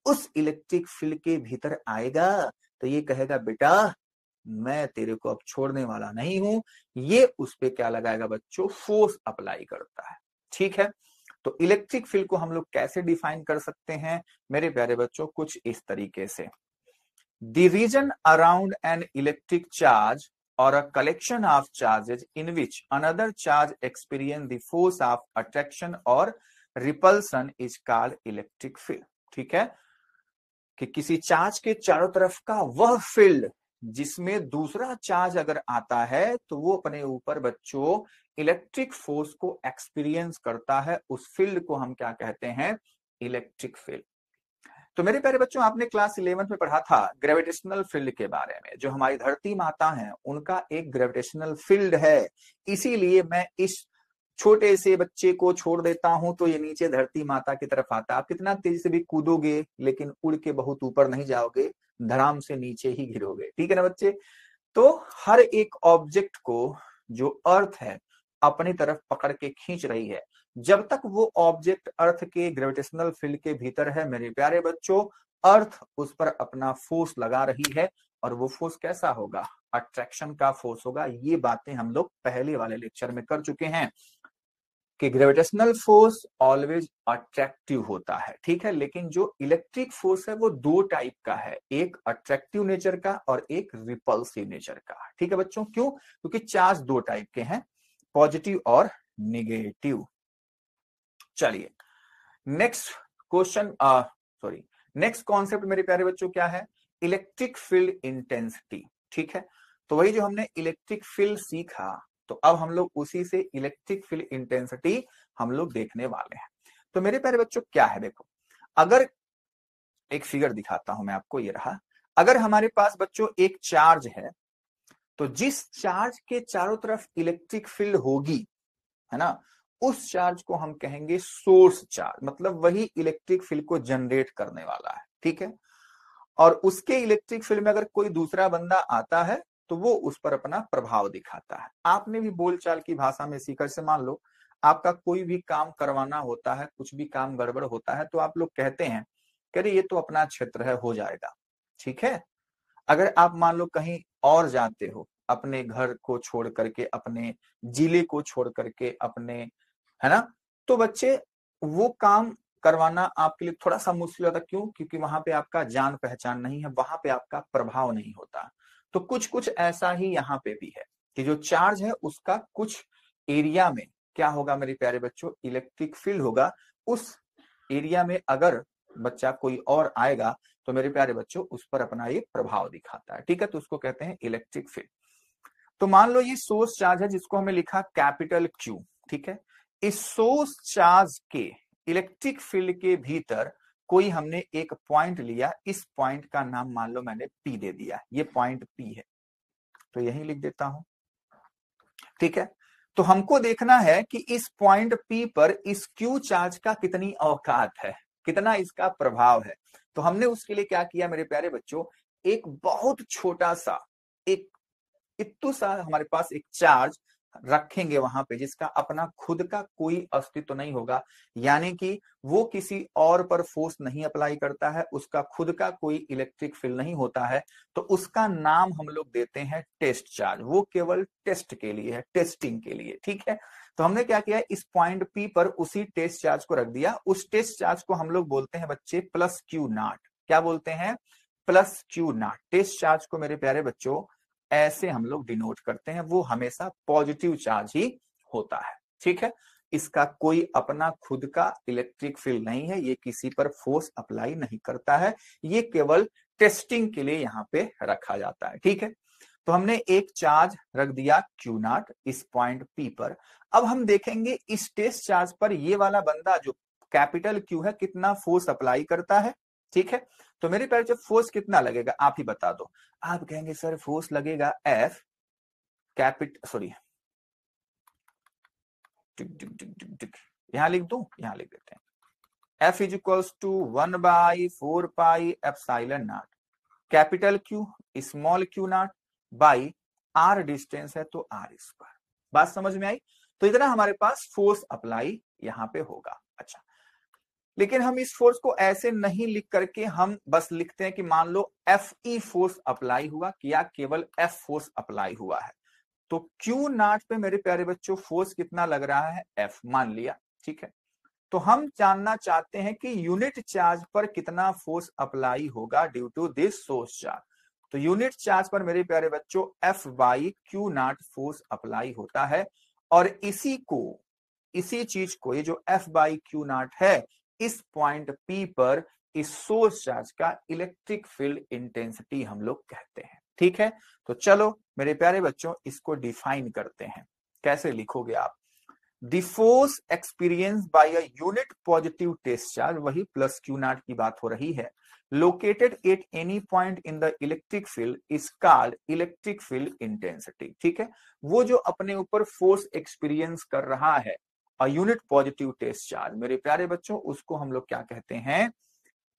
S1: उस इलेक्ट्रिक फील्ड के भीतर आएगा, तो ये कहेगा बेटा मैं तेरे को अब छोड़ने वाला नहीं हूं, ये उस पे क्या लगाएगा बच्चों, फोर्स अप्लाई करता है। ठीक है, तो इलेक्ट्रिक फील्ड को हम लोग कैसे डिफाइन कर सकते हैं मेरे प्यारे बच्चों, कुछ इस तरीके से, The region around an electric charge or a collection of charges in which another charge experience the force of attraction or repulsion is called electric field. ठीक है, कि किसी चार्ज के चारों तरफ का वह फील्ड जिसमें दूसरा चार्ज अगर आता है तो वो अपने ऊपर बच्चों इलेक्ट्रिक फोर्स को एक्सपीरियंस करता है, उस फील्ड को हम क्या कहते हैं, इलेक्ट्रिक फील्ड। तो मेरे प्यारे बच्चों, आपने क्लास 11th में पढ़ा था ग्रेविटेशनल फील्ड के बारे में। जो हमारी धरती माता है उनका एक ग्रेविटेशनल फील्ड है, इसीलिए मैं इस छोटे से बच्चे को छोड़ देता हूं तो ये नीचे धरती माता की तरफ आता है। आप कितना तेजी से भी कूदोगे लेकिन उड़ के बहुत ऊपर नहीं जाओगे, धड़ाम से नीचे ही गिरोगे। ठीक है ना बच्चे? तो हर एक ऑब्जेक्ट को जो अर्थ है अपनी तरफ पकड़ के खींच रही है, जब तक वो ऑब्जेक्ट अर्थ के ग्रेविटेशनल फील्ड के भीतर है मेरे प्यारे बच्चों, अर्थ उस पर अपना फोर्स लगा रही है। और वो फोर्स कैसा होगा? अट्रैक्शन का फोर्स होगा। ये बातें हम लोग पहले वाले लेक्चर में कर चुके हैं कि ग्रेविटेशनल फोर्स ऑलवेज अट्रैक्टिव होता है। ठीक है, लेकिन जो इलेक्ट्रिक फोर्स है वो दो टाइप का है, एक अट्रैक्टिव नेचर का और एक रिपल्सिव नेचर का। ठीक है बच्चों, क्यों? क्योंकि चार्ज दो टाइप के हैं, पॉजिटिव और निगेटिव। चलिए next question, sorry next concept मेरे प्यारे बच्चों क्या है? Electric field intensity. ठीक है, तो वही जो हमने इलेक्ट्रिक फील्ड सीखा, तो अब हम लोग उसी से इलेक्ट्रिक फील्ड इंटेंसिटी हम लोग देखने वाले हैं। तो मेरे प्यारे बच्चों क्या है, देखो अगर एक फिगर दिखाता हूं मैं आपको, ये रहा। अगर हमारे पास बच्चों एक चार्ज है, तो जिस चार्ज के चारों तरफ इलेक्ट्रिक फील्ड होगी, है ना, उस चार्ज को हम कहेंगे सोर्स चार्ज, मतलब वही इलेक्ट्रिक फील्ड को जनरेट करने वाला है। ठीक है, और उसके इलेक्ट्रिक फील्ड में अगर कोई दूसरा बंदा आता है तो वो उस पर अपना प्रभाव दिखाता है। आपने भी बोलचाल की भाषा में सीखा, से मान लो आपका कोई भी काम करवाना होता है, कुछ भी काम गड़बड़ होता है तो आप लोग कहते हैं कि अरे ये तो अपना क्षेत्र है, हो जाएगा। ठीक है, अगर आप मान लो कहीं और जाते हो, अपने घर को छोड़ करके, अपने जिले को छोड़ करके, अपने, है ना, तो बच्चे वो काम करवाना आपके लिए थोड़ा सा मुश्किल होता। क्यों? क्योंकि वहां पे आपका जान पहचान नहीं है, वहां पे आपका प्रभाव नहीं होता। तो कुछ कुछ ऐसा ही यहाँ पे भी है कि जो चार्ज है उसका कुछ एरिया में क्या होगा मेरे प्यारे बच्चों, इलेक्ट्रिक फील्ड होगा। उस एरिया में अगर बच्चा कोई और आएगा तो मेरे प्यारे बच्चों उस पर अपना ये प्रभाव दिखाता है। ठीक है, तो उसको कहते हैं इलेक्ट्रिक फील्ड। तो मान लो ये सोर्स चार्ज है जिसको हमें लिखा कैपिटल क्यू। ठीक है, इस सोर्स चार्ज के इलेक्ट्रिक फील्ड के भीतर कोई हमने एक पॉइंट लिया, इस पॉइंट का नाम मान लो मैंने पी दे दिया, ये पॉइंट पी है, तो यही लिख देता हूं। ठीक है, तो हमको देखना है कि इस पॉइंट पी पर इस क्यू चार्ज का कितनी औकात है, कितना इसका प्रभाव है। तो हमने उसके लिए क्या किया मेरे प्यारे बच्चों, एक बहुत छोटा सा, एक इत्तू सा हमारे पास एक चार्ज रखेंगे वहां पे, जिसका अपना खुद का कोई अस्तित्व नहीं होगा, यानी कि वो किसी और पर फोर्स नहीं अप्लाई करता है, उसका खुद का कोई इलेक्ट्रिक फील्ड नहीं होता है। तो उसका नाम हम लोग देते हैं टेस्ट चार्ज। वो केवल टेस्ट के लिए है, टेस्टिंग के लिए। ठीक है, तो हमने क्या किया, इस पॉइंट पी पर उसी टेस्ट चार्ज को रख दिया। उस टेस्ट चार्ज को हम लोग बोलते हैं बच्चे प्लस क्यू नॉट। क्या बोलते हैं? Plus q naught. Test charge को मेरे प्यारे बच्चों ऐसे हम लोग डिनोट करते हैं, वो हमेशा पॉजिटिव चार्ज ही होता है। ठीक है, इसका कोई अपना खुद का इलेक्ट्रिक फील्ड नहीं है, ये किसी पर फोर्स अप्लाई नहीं करता है, ये केवल टेस्टिंग के लिए यहाँ पे रखा जाता है। ठीक है, तो हमने एक चार्ज रख दिया क्यू नॉट इस पॉइंट पी पर। अब हम देखेंगे इस टेस्ट चार्ज पर ये वाला बंदा जो कैपिटल क्यू है कितना फोर्स अप्लाई करता है। ठीक है, तो मेरे प्यारे जब फोर्स कितना लगेगा आप ही बता दो। आप कहेंगे सर फोर्स लगेगा एफ सॉरी यहां लिख दूं, यहां लिख देते हैं, F is equals to 1/4 epsilon naught capital q small q naught by r distance है तो आर स्क्वायर। बात समझ में आई? तो इतना हमारे पास फोर्स अप्लाई यहां पे होगा। अच्छा, लेकिन हम इस फोर्स को ऐसे नहीं लिख करके हम बस लिखते हैं कि मान लो एफ ई फोर्स अप्लाई हुआ, या केवल एफ फोर्स अप्लाई हुआ है। तो क्यू नॉट पे मेरे प्यारे बच्चों फोर्स कितना लग रहा है, एफ मान लिया। ठीक है, तो हम जानना चाहते हैं कि यूनिट चार्ज पर कितना फोर्स अप्लाई होगा due to this source charge. तो यूनिट चार्ज पर मेरे प्यारे बच्चों F by q naught force apply होता है, और इसी को इसी चीज को, ये जो F बाई क्यू नॉट है, इस पॉइंट P पर इस सोर्स चार्ज का इलेक्ट्रिक फील्ड इंटेंसिटी हम लोग कहते हैं। ठीक है, तो चलो मेरे प्यारे बच्चों इसको डिफाइन करते हैं। कैसे लिखोगे आप? The force experience by a unit positive test charge, वही प्लस क्यू नॉट की बात हो रही है, located at any point in the electric field is called electric field intensity. ठीक है, वो जो अपने ऊपर फोर्स एक्सपीरियंस कर रहा है a unit positive test charge, मेरे प्यारे बच्चों उसको हम लोग क्या कहते हैं?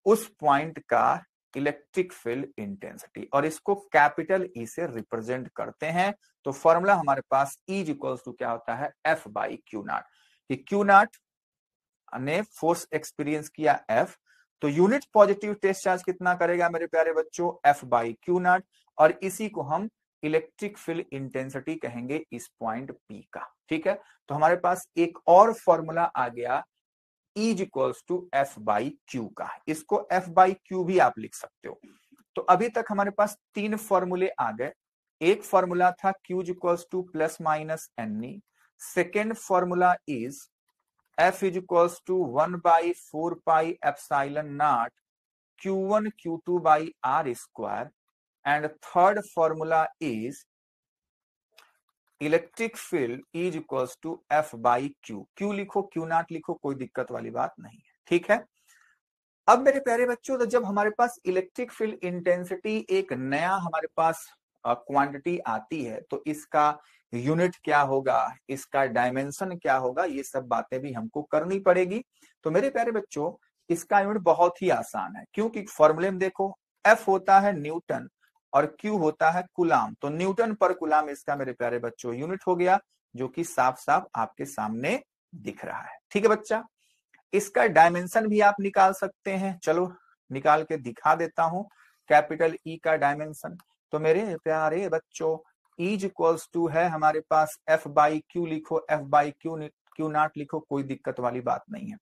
S1: उस पॉइंट का इलेक्ट्रिक फील्ड इंटेंसिटी, और इसको कैपिटल ई से रिप्रेजेंट करते हैं। तो फॉर्मूला हमारे पास E इक्वल्स टू क्या होता है? F by q not. कि क्यू नॉट ने फोर्स एक्सपीरियंस किया F, तो यूनिट पॉजिटिव टेस्ट चार्ज कितना करेगा मेरे प्यारे बच्चों? F बाई क्यू नॉट, और इसी को हम इलेक्ट्रिक फील्ड इंटेंसिटी कहेंगे इस पॉइंट P का। ठीक है, तो हमारे पास एक और फॉर्मूला आ गया E equals to F by q का। इसको F बाई क्यू भी आप लिख सकते हो। तो अभी तक हमारे पास तीन फॉर्मूले आ गए। एक फॉर्मूला था Q equals to plus minus NE। Second formula is F is equals to 1/4 pi epsilon naught Q1 Q2 by R square. And third formula is electric field is equals to F by q. Q लिखो, q naught लिखो, कोई दिक्कत वाली बात नहीं है। ठीक है, अब मेरे प्यारे बच्चों, तो जब हमारे पास इलेक्ट्रिक फील्ड इंटेंसिटी एक नया हमारे पास क्वांटिटी आती है, तो इसका यूनिट क्या होगा, इसका डायमेंशन क्या होगा, ये सब बातें भी हमको करनी पड़ेगी। तो मेरे प्यारे बच्चों इसका यूनिट बहुत ही आसान है, क्योंकि फॉर्मूले में देखो F होता है न्यूटन और Q होता है कूलाम। तो न्यूटन पर कूलाम इसका मेरे प्यारे बच्चों यूनिट हो गया, जो कि साफ साफ आपके सामने दिख रहा है। ठीक है बच्चा, इसका डायमेंशन भी आप निकाल सकते हैं। चलो निकाल के दिखा देता हूं कैपिटल E का डायमेंशन। तो मेरे प्यारे बच्चों E इक्वल्स टू है हमारे पास F बाई क्यू। लिखो F बाई क्यू नॉट लिखो, कोई दिक्कत वाली बात नहीं है।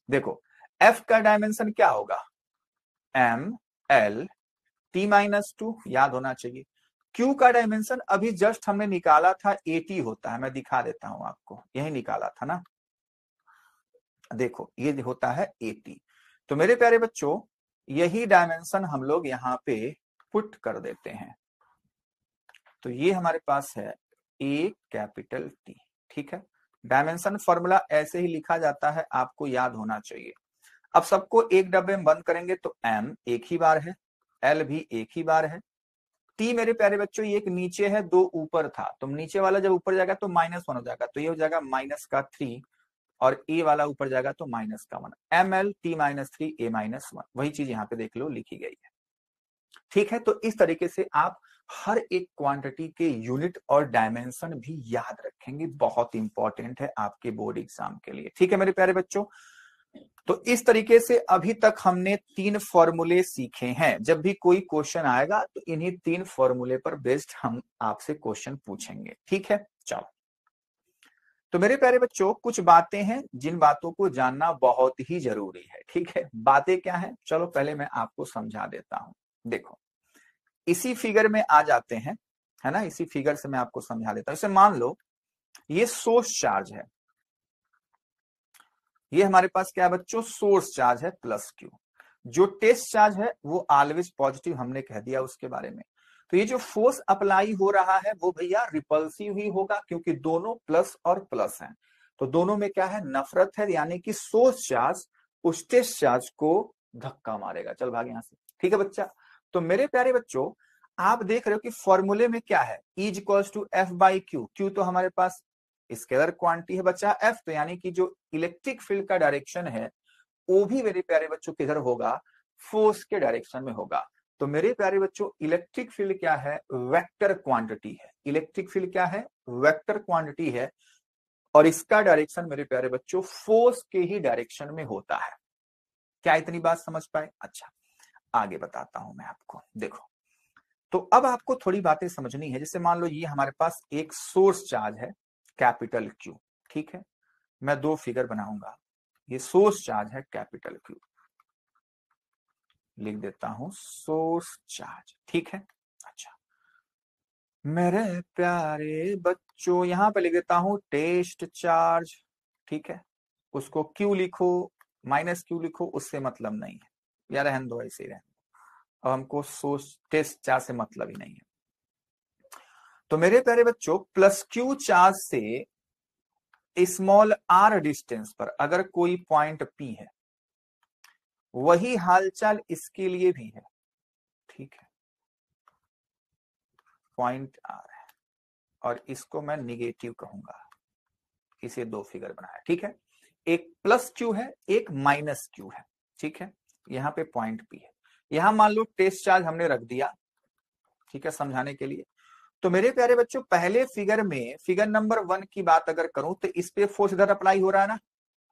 S1: देखो F का डायमेंशन क्या होगा? M L T माइनस 2, याद होना चाहिए। Q का डायमेंशन अभी जस्ट हमने निकाला था 80 होता है, मैं दिखा देता हूं आपको, यही निकाला था ना। देखो ये होता है 80। तो मेरे प्यारे बच्चों यही डायमेंशन हम लोग यहाँ पे पुट कर देते हैं। तो ये हमारे पास है A कैपिटल T। ठीक है, डायमेंशन फॉर्मूला ऐसे ही लिखा जाता है, आपको याद होना चाहिए। अब सबको एक डब्बे में बंद करेंगे तो M एक ही बार है, L भी एक ही बार है, T मेरे प्यारे बच्चों ये एक नीचे है, दो ऊपर था, तो नीचे वाला जब ऊपर जाएगा तो -1 हो जाएगा, तो ये हो जाएगा -3, और ए वाला ऊपर जाएगा तो -1। ML T minus 3 A minus 1, वही चीज यहाँ पे देख लो लिखी गई है। ठीक है, तो इस तरीके से आप हर एक क्वांटिटी के यूनिट और डायमेंशन भी याद रखेंगे, बहुत इंपॉर्टेंट है आपके बोर्ड एग्जाम के लिए। ठीक है मेरे प्यारे बच्चों, तो इस तरीके से अभी तक हमने 3 फॉर्मूले सीखे हैं। जब भी कोई क्वेश्चन आएगा तो इन्हीं 3 फॉर्मूले पर बेस्ड हम आपसे क्वेश्चन पूछेंगे। ठीक है, चलो तो मेरे प्यारे बच्चों कुछ बातें हैं जिन बातों को जानना बहुत ही जरूरी है। ठीक है, बातें क्या है, चलो पहले मैं आपको समझा देता हूं। देखो इसी फिगर में आ जाते हैं, है ना, इसी फिगर से मैं आपको समझा देता हूं। जैसे मान लो ये सोर्स चार्ज है, ये हमारे पास क्या है बच्चों? सोर्स चार्ज है प्लस क्यू। जो टेस्ट चार्ज है वो ऑलवेज पॉजिटिव, हमने कह दिया उसके बारे में। तो ये जो फोर्स अप्लाई हो रहा है वो भैया रिपल्सिव ही होगा, क्योंकि दोनों प्लस और प्लस हैं। तो दोनों में क्या है? नफरत है, यानी कि सोर्स चार्ज उस टेस्ट चार्ज को धक्का मारेगा। चल भाग यहां से। ठीक है बच्चा, तो मेरे प्यारे बच्चों आप देख रहे हो कि फॉर्मूले में क्या है? E equals to F by q. Q तो हमारे पास स्केलर क्वांटिटी है बच्चा, F तो यानी कि जो इलेक्ट्रिक फील्ड का डायरेक्शन है वो भी मेरे प्यारे बच्चों किधर होगा? फोर्स के डायरेक्शन में होगा। तो मेरे प्यारे बच्चों इलेक्ट्रिक फील्ड क्या है? वेक्टर क्वांटिटी है। इलेक्ट्रिक फील्ड क्या है? वेक्टर क्वांटिटी है, और इसका डायरेक्शन मेरे प्यारे बच्चों फोर्स के ही डायरेक्शन में होता है। क्या इतनी बात समझ पाए? अच्छा आगे बताता हूं मैं आपको। देखो तो अब आपको थोड़ी बातें समझनी है। जैसे मान लो ये हमारे पास एक सोर्स चार्ज है कैपिटल क्यू। ठीक है, मैं 2 फिगर बनाऊंगा। ये सोर्स चार्ज है कैपिटल क्यू, लिख देता हूं सोर्स चार्ज। ठीक है, अच्छा मेरे प्यारे बच्चों यहां पे लिख देता हूं टेस्ट चार्ज। ठीक है, उसको क्यू लिखो माइनस क्यू लिखो, उससे मतलब नहीं है, या रहने दो ऐसे ही रहने दो। अब हमको सोर्स टेस्ट चार्ज से मतलब ही नहीं है। तो मेरे प्यारे बच्चों, प्लस क्यू चार्ज से स्मॉल आर डिस्टेंस पर अगर कोई पॉइंट पी है, वही हालचाल इसके लिए भी है, ठीक है, पॉइंट आर है, और इसको मैं निगेटिव कहूंगा। इसे दो फिगर बनाया, ठीक है, एक प्लस क्यू है, एक माइनस क्यू है, ठीक है, यहाँ पे पॉइंट पी है, यहां मान लो टेस्ट चार्ज हमने रख दिया, ठीक है, समझाने के लिए। तो मेरे प्यारे बच्चों, पहले फिगर में फिगर नंबर 1 की बात अगर करूं तो इस पे फोर्स इधर अप्लाई हो रहा है ना,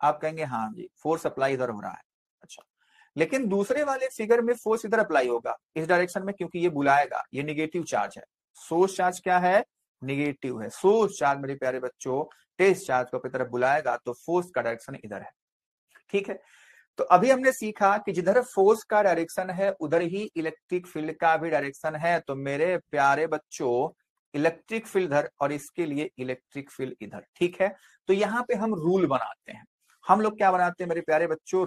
S1: आप कहेंगे हाँ जी फोर्स अप्लाई इधर हो रहा है, अच्छा, लेकिन दूसरे वाले फिगर में फोर्स इधर अप्लाई होगा इस डायरेक्शन में, क्योंकि ये बुलाएगा, ये निगेटिव चार्ज है, सोर्स चार्ज क्या है, निगेटिव है, सोर्स चार्ज मेरे प्यारे बच्चों टेस्ट चार्ज को अपनी तरफ बुलाएगा, तो फोर्स का डायरेक्शन इधर है, ठीक है। तो अभी हमने सीखा कि जिधर फोर्स का डायरेक्शन है उधर ही इलेक्ट्रिक फील्ड का भी डायरेक्शन है। तो मेरे प्यारे बच्चों, इलेक्ट्रिक फील्ड इधर और इसके लिए इलेक्ट्रिक फील्ड इधर, ठीक है। तो यहाँ पे हम रूल बनाते हैं, हम लोग क्या बनाते हैं मेरे प्यारे बच्चों,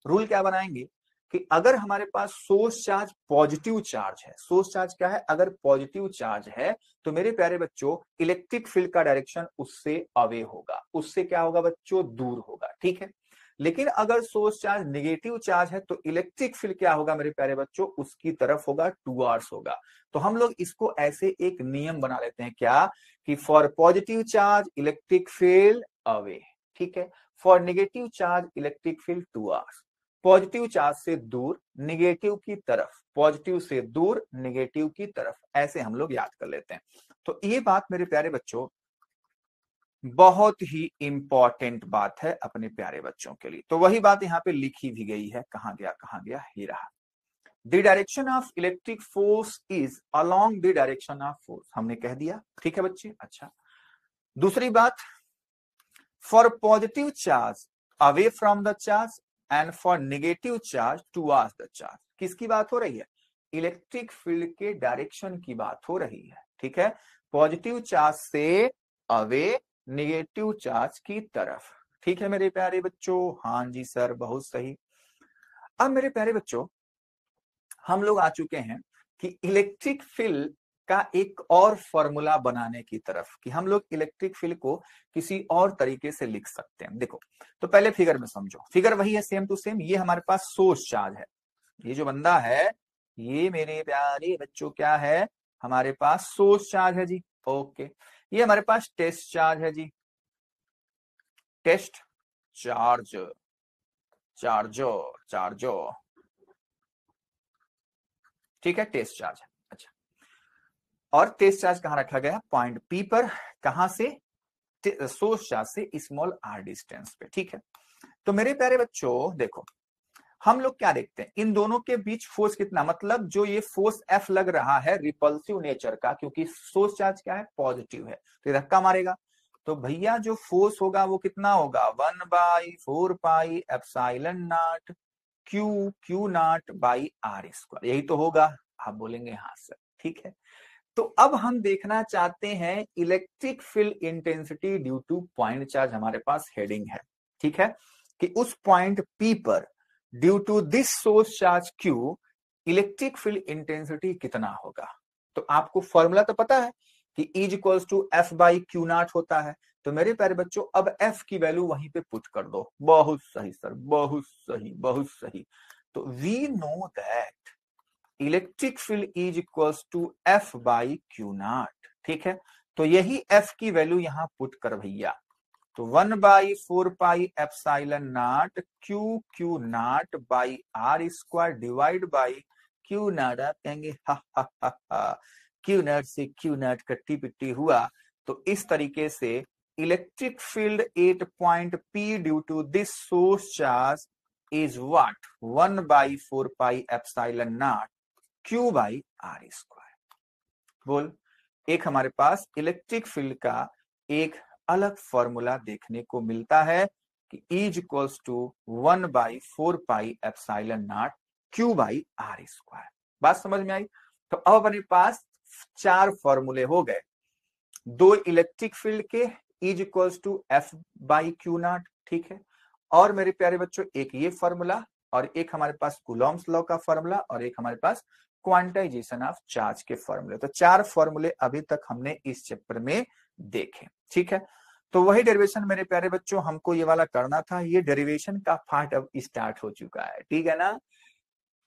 S1: रूल क्या बनाएंगे कि अगर हमारे पास सोर्स चार्ज पॉजिटिव चार्ज है, सोर्स चार्ज क्या है, अगर पॉजिटिव चार्ज है, तो मेरे प्यारे बच्चों इलेक्ट्रिक फील्ड का डायरेक्शन उससे अवे होगा, उससे क्या होगा बच्चों, दूर होगा, ठीक है। लेकिन अगर सोर्स चार्ज नेगेटिव चार्ज है तो इलेक्ट्रिक फील्ड क्या होगा मेरे प्यारे बच्चों, उसकी तरफ होगा, टुवर्ड्स होगा। तो हम लोग इसको ऐसे एक नियम बना लेते हैं, क्या कि for positive charge electric field away, ठीक है, for negative charge electric field towards, positive charge से दूर निगेटिव की तरफ, पॉजिटिव से दूर निगेटिव की तरफ, ऐसे हम लोग याद कर लेते हैं। तो ये बात मेरे प्यारे बच्चों बहुत ही इंपॉर्टेंट बात है अपने प्यारे बच्चों के लिए। तो वही बात यहाँ पे लिखी भी गई है, कहां गया, ही रहा। The direction of electric force is along the direction of force, हमने कह दिया, ठीक है बच्चे। अच्छा, दूसरी बात, for positive charge away from the charge and for negative charge towards the charge, किसकी बात हो रही है, इलेक्ट्रिक फील्ड के डायरेक्शन की बात हो रही है, ठीक है, पॉजिटिव चार्ज से अवे, निगेटिव चार्ज की तरफ, ठीक है मेरे प्यारे बच्चों। हाँ जी सर, बहुत सही। अब मेरे प्यारे बच्चों, हम लोग आ चुके हैं कि इलेक्ट्रिक फील्ड का एक और फॉर्मूला बनाने की तरफ, कि हम लोग इलेक्ट्रिक फील्ड को किसी और तरीके से लिख सकते हैं। देखो, तो पहले फिगर में समझो, फिगर वही है सेम टू सेम, ये हमारे पास सोर्स चार्ज है, ये जो बंदा है ये मेरे प्यारे बच्चों क्या है, हमारे पास सोर्स चार्ज है जी, ओके। ये हमारे पास टेस्ट चार्ज है जी, टेस्ट चार्ज, चार्जो, ठीक है, टेस्ट चार्ज है। अच्छा, और टेस्ट चार्ज कहां रखा गया, पॉइंट पी पर, कहां से, सोर्स चार्ज से स्मॉल आर डिस्टेंस पे, ठीक है। तो मेरे प्यारे बच्चों देखो, हम लोग क्या देखते हैं, इन दोनों के बीच फोर्स कितना, मतलब जो ये फोर्स एफ लग रहा है रिपल्सिव नेचर का, क्योंकि सोर्स चार्ज क्या है, पॉजिटिव है, तो ये धक्का मारेगा, तो भैया जो फोर्स होगा वो कितना होगा, 1/4 pi epsilon naught q naught by r square, यही तो होगा। आप बोलेंगे हाँ सर, ठीक है। तो अब हम देखना चाहते हैं electric field intensity due to point charge, हमारे पास हेडिंग है, ठीक है, कि उस पॉइंट पी पर due to this source charge q electric field intensity कितना होगा। तो आपको फॉर्मूला तो पता है कि E equals to F by q naught होता है। तो मेरे प्यारे बच्चों, अब एफ की वैल्यू वहीं पे पुट कर दो, बहुत सही सर, बहुत सही, बहुत सही। तो we know that electric field is equals to F by q naught, ठीक है। तो यही एफ की वैल्यू यहां पुट कर भैया, तो 1/4 pi epsilon naught q naught by r square divide by q naught. आप कहेंगे हा हा हा हा, क्यू नॉट से क्यू नॉट कट्टी पिट्टी हुआ। तो इस तरीके से electric field at point P due to this source charge is what, 1/4 pi epsilon naught q by r square. बोल, एक हमारे पास इलेक्ट्रिक फील्ड का एक अलग फॉर्मूला देखने को मिलता है कि E equals to 1/4 pi epsilon naught q by r square. बात समझ में आई। तो अब अपने पास चार फॉर्मूले हो गए, दो इलेक्ट्रिक फील्ड के, is equals to F by q naught, ठीक है। और मेरे प्यारे बच्चों एक ये फॉर्मूला, और एक हमारे पास कूलॉम्स लॉ का फॉर्मूला, और एक हमारे पास क्वांटाइजेशन ऑफ चार्ज के फॉर्मूले। तो 4 फॉर्मूले अभी तक हमने इस चैप्टर में देखे, ठीक है। तो वही डेरिवेशन मेरे प्यारे बच्चों हमको ये वाला करना था। ये डेरिवेशन का पार्ट अब स्टार्ट हो चुका है, ठीक है ना।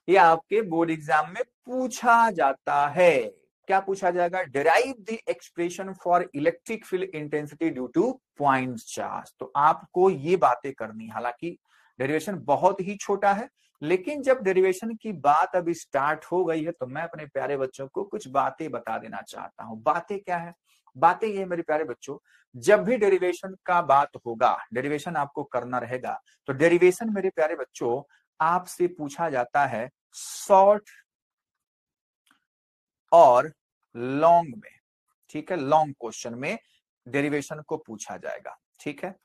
S1: ये आपके बोर्ड एग्जाम में पूछा जाता है। क्या पूछा जाएगा? Derive the expression for electric field intensity due to point charge. तो आपको ये बातें करनी, हालांकि डेरिवेशन बहुत ही छोटा है, लेकिन जब डेरिवेशन की बात अभी स्टार्ट हो गई है तो मैं अपने प्यारे बच्चों को कुछ बातें बता देना चाहता हूं। बातें क्या है? बातें ये मेरे प्यारे बच्चों, जब भी डेरिवेशन का बात होगा, डेरिवेशन आपको करना रहेगा, तो डेरिवेशन मेरे प्यारे बच्चों आपसे पूछा जाता है शॉर्ट और लॉन्ग में, ठीक है। लॉन्ग क्वेश्चन में डेरिवेशन को पूछा जाएगा, ठीक है।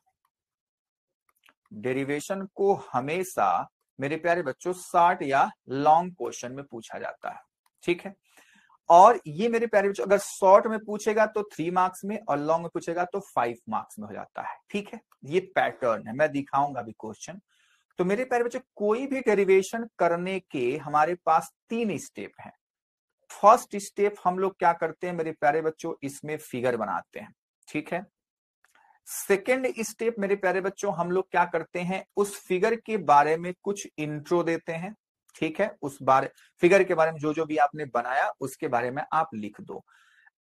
S1: डेरिवेशन को हमेशा मेरे प्यारे बच्चों शॉर्ट या लॉन्ग क्वेश्चन में पूछा जाता है, ठीक है। और ये मेरे प्यारे बच्चों अगर शॉर्ट में पूछेगा तो 3 मार्क्स में, और लॉन्ग में पूछेगा तो 5 मार्क्स में हो जाता है, ठीक है। ये पैटर्न है, मैं दिखाऊंगा अभी क्वेश्चन। तो मेरे प्यारे बच्चों कोई भी डेरिवेशन करने के हमारे पास 3 स्टेप हैं। फर्स्ट स्टेप हम लोग क्या करते हैं मेरे प्यारे बच्चों, इसमें फिगर बनाते हैं, ठीक है। सेकेंड स्टेप मेरे प्यारे बच्चों हम लोग क्या करते हैं, उस फिगर के बारे में कुछ इंट्रो देते हैं, ठीक है। उस बारे फिगर के बारे में जो जो भी आपने बनाया उसके बारे में आप लिख दो।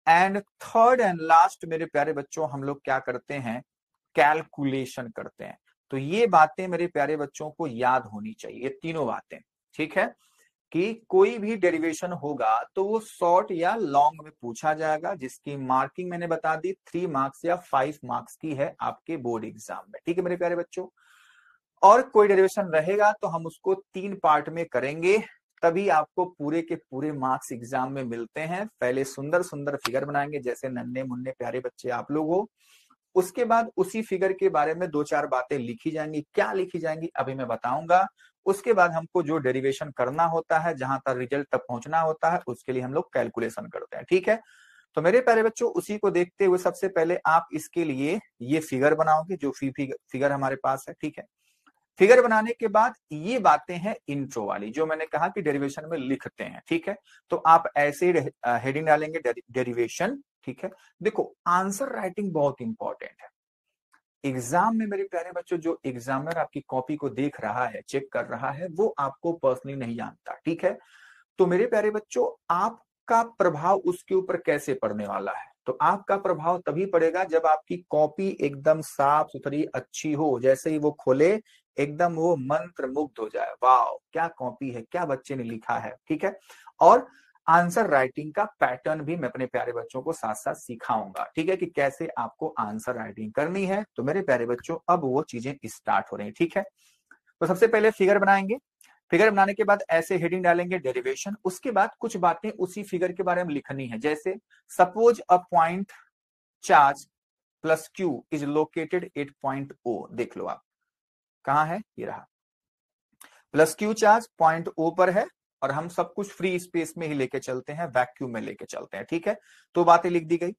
S1: एंड थर्ड एंड लास्ट मेरे प्यारे बच्चों हम लोग क्या करते हैं, कैलकुलेशन करते हैं। तो ये बातें मेरे प्यारे बच्चों को याद होनी चाहिए, ये तीनों बातें, ठीक है। कि कोई भी डेरिवेशन होगा तो वो शॉर्ट या लॉन्ग में पूछा जाएगा, जिसकी मार्किंग मैंने बता दी 3 मार्क्स या 5 मार्क्स की है आपके बोर्ड एग्जाम में, ठीक है मेरे प्यारे बच्चों। और कोई डेरिवेशन रहेगा तो हम उसको 3 पार्ट में करेंगे, तभी आपको पूरे के पूरे मार्क्स एग्जाम में मिलते हैं। पहले सुंदर सुंदर फिगर बनाएंगे जैसे नन्हे मुन्ने प्यारे बच्चे आप लोग हो, उसके बाद उसी फिगर के बारे में 2-4 बातें लिखी जाएंगी। क्या लिखी जाएंगी अभी मैं बताऊंगा। उसके बाद हमको जो डेरिवेशन करना होता है, जहां तक रिजल्ट तक पहुंचना होता है, उसके लिए हम लोग कैलकुलेशन करते हैं, ठीक है। तो मेरे प्यारे बच्चों उसी को देखते हुए सबसे पहले आप इसके लिए ये फिगर बनाओगे, जो फिगर हमारे पास है, ठीक है। फिगर बनाने के बाद ये बातें हैं इंट्रो वाली, जो मैंने कहा कि डेरिवेशन में लिखते हैं, ठीक है। तो आप ऐसे ही हेडिंग डालेंगे डेरिवेशन, ठीक है। देखो आंसर राइटिंग बहुत इंपॉर्टेंट है एग्जाम में मेरे प्यारे बच्चों। जो एग्जामिनर आपकी कॉपी को देख रहा है, चेक कर रहा है, वो आपको पर्सनली नहीं जानता, ठीक है। तो मेरे प्यारे बच्चों आपका प्रभाव उसके ऊपर कैसे पड़ने वाला है, तो आपका प्रभाव तभी पड़ेगा जब आपकी कॉपी एकदम साफ सुथरी अच्छी हो। जैसे ही वो खोले एकदम वो मंत्र मुग्ध हो जाए, वाह क्या कॉपी है, क्या बच्चे ने लिखा है, ठीक है। और आंसर राइटिंग का पैटर्न भी मैं अपने प्यारे बच्चों को साथ साथ सिखाऊंगा, ठीक है, कि कैसे आपको आंसर राइटिंग करनी है। तो मेरे प्यारे बच्चों अब वो चीजें स्टार्ट हो रही है, ठीक है। तो सबसे पहले फिगर बनाएंगे, फिगर बनाने के बाद ऐसे हेडिंग डालेंगे डेरिवेशन। उसके बाद कुछ बातें उसी फिगर के बारे में लिखनी है, जैसे suppose a point charge plus q is located at point O. देख लो आप कहां है, ये रहा। Plus q charge point O पर है, और हम सब कुछ फ्री स्पेस में ही लेके चलते हैं, वैक्यूम में लेके चलते हैं, ठीक है। तो बातें लिख दी गई।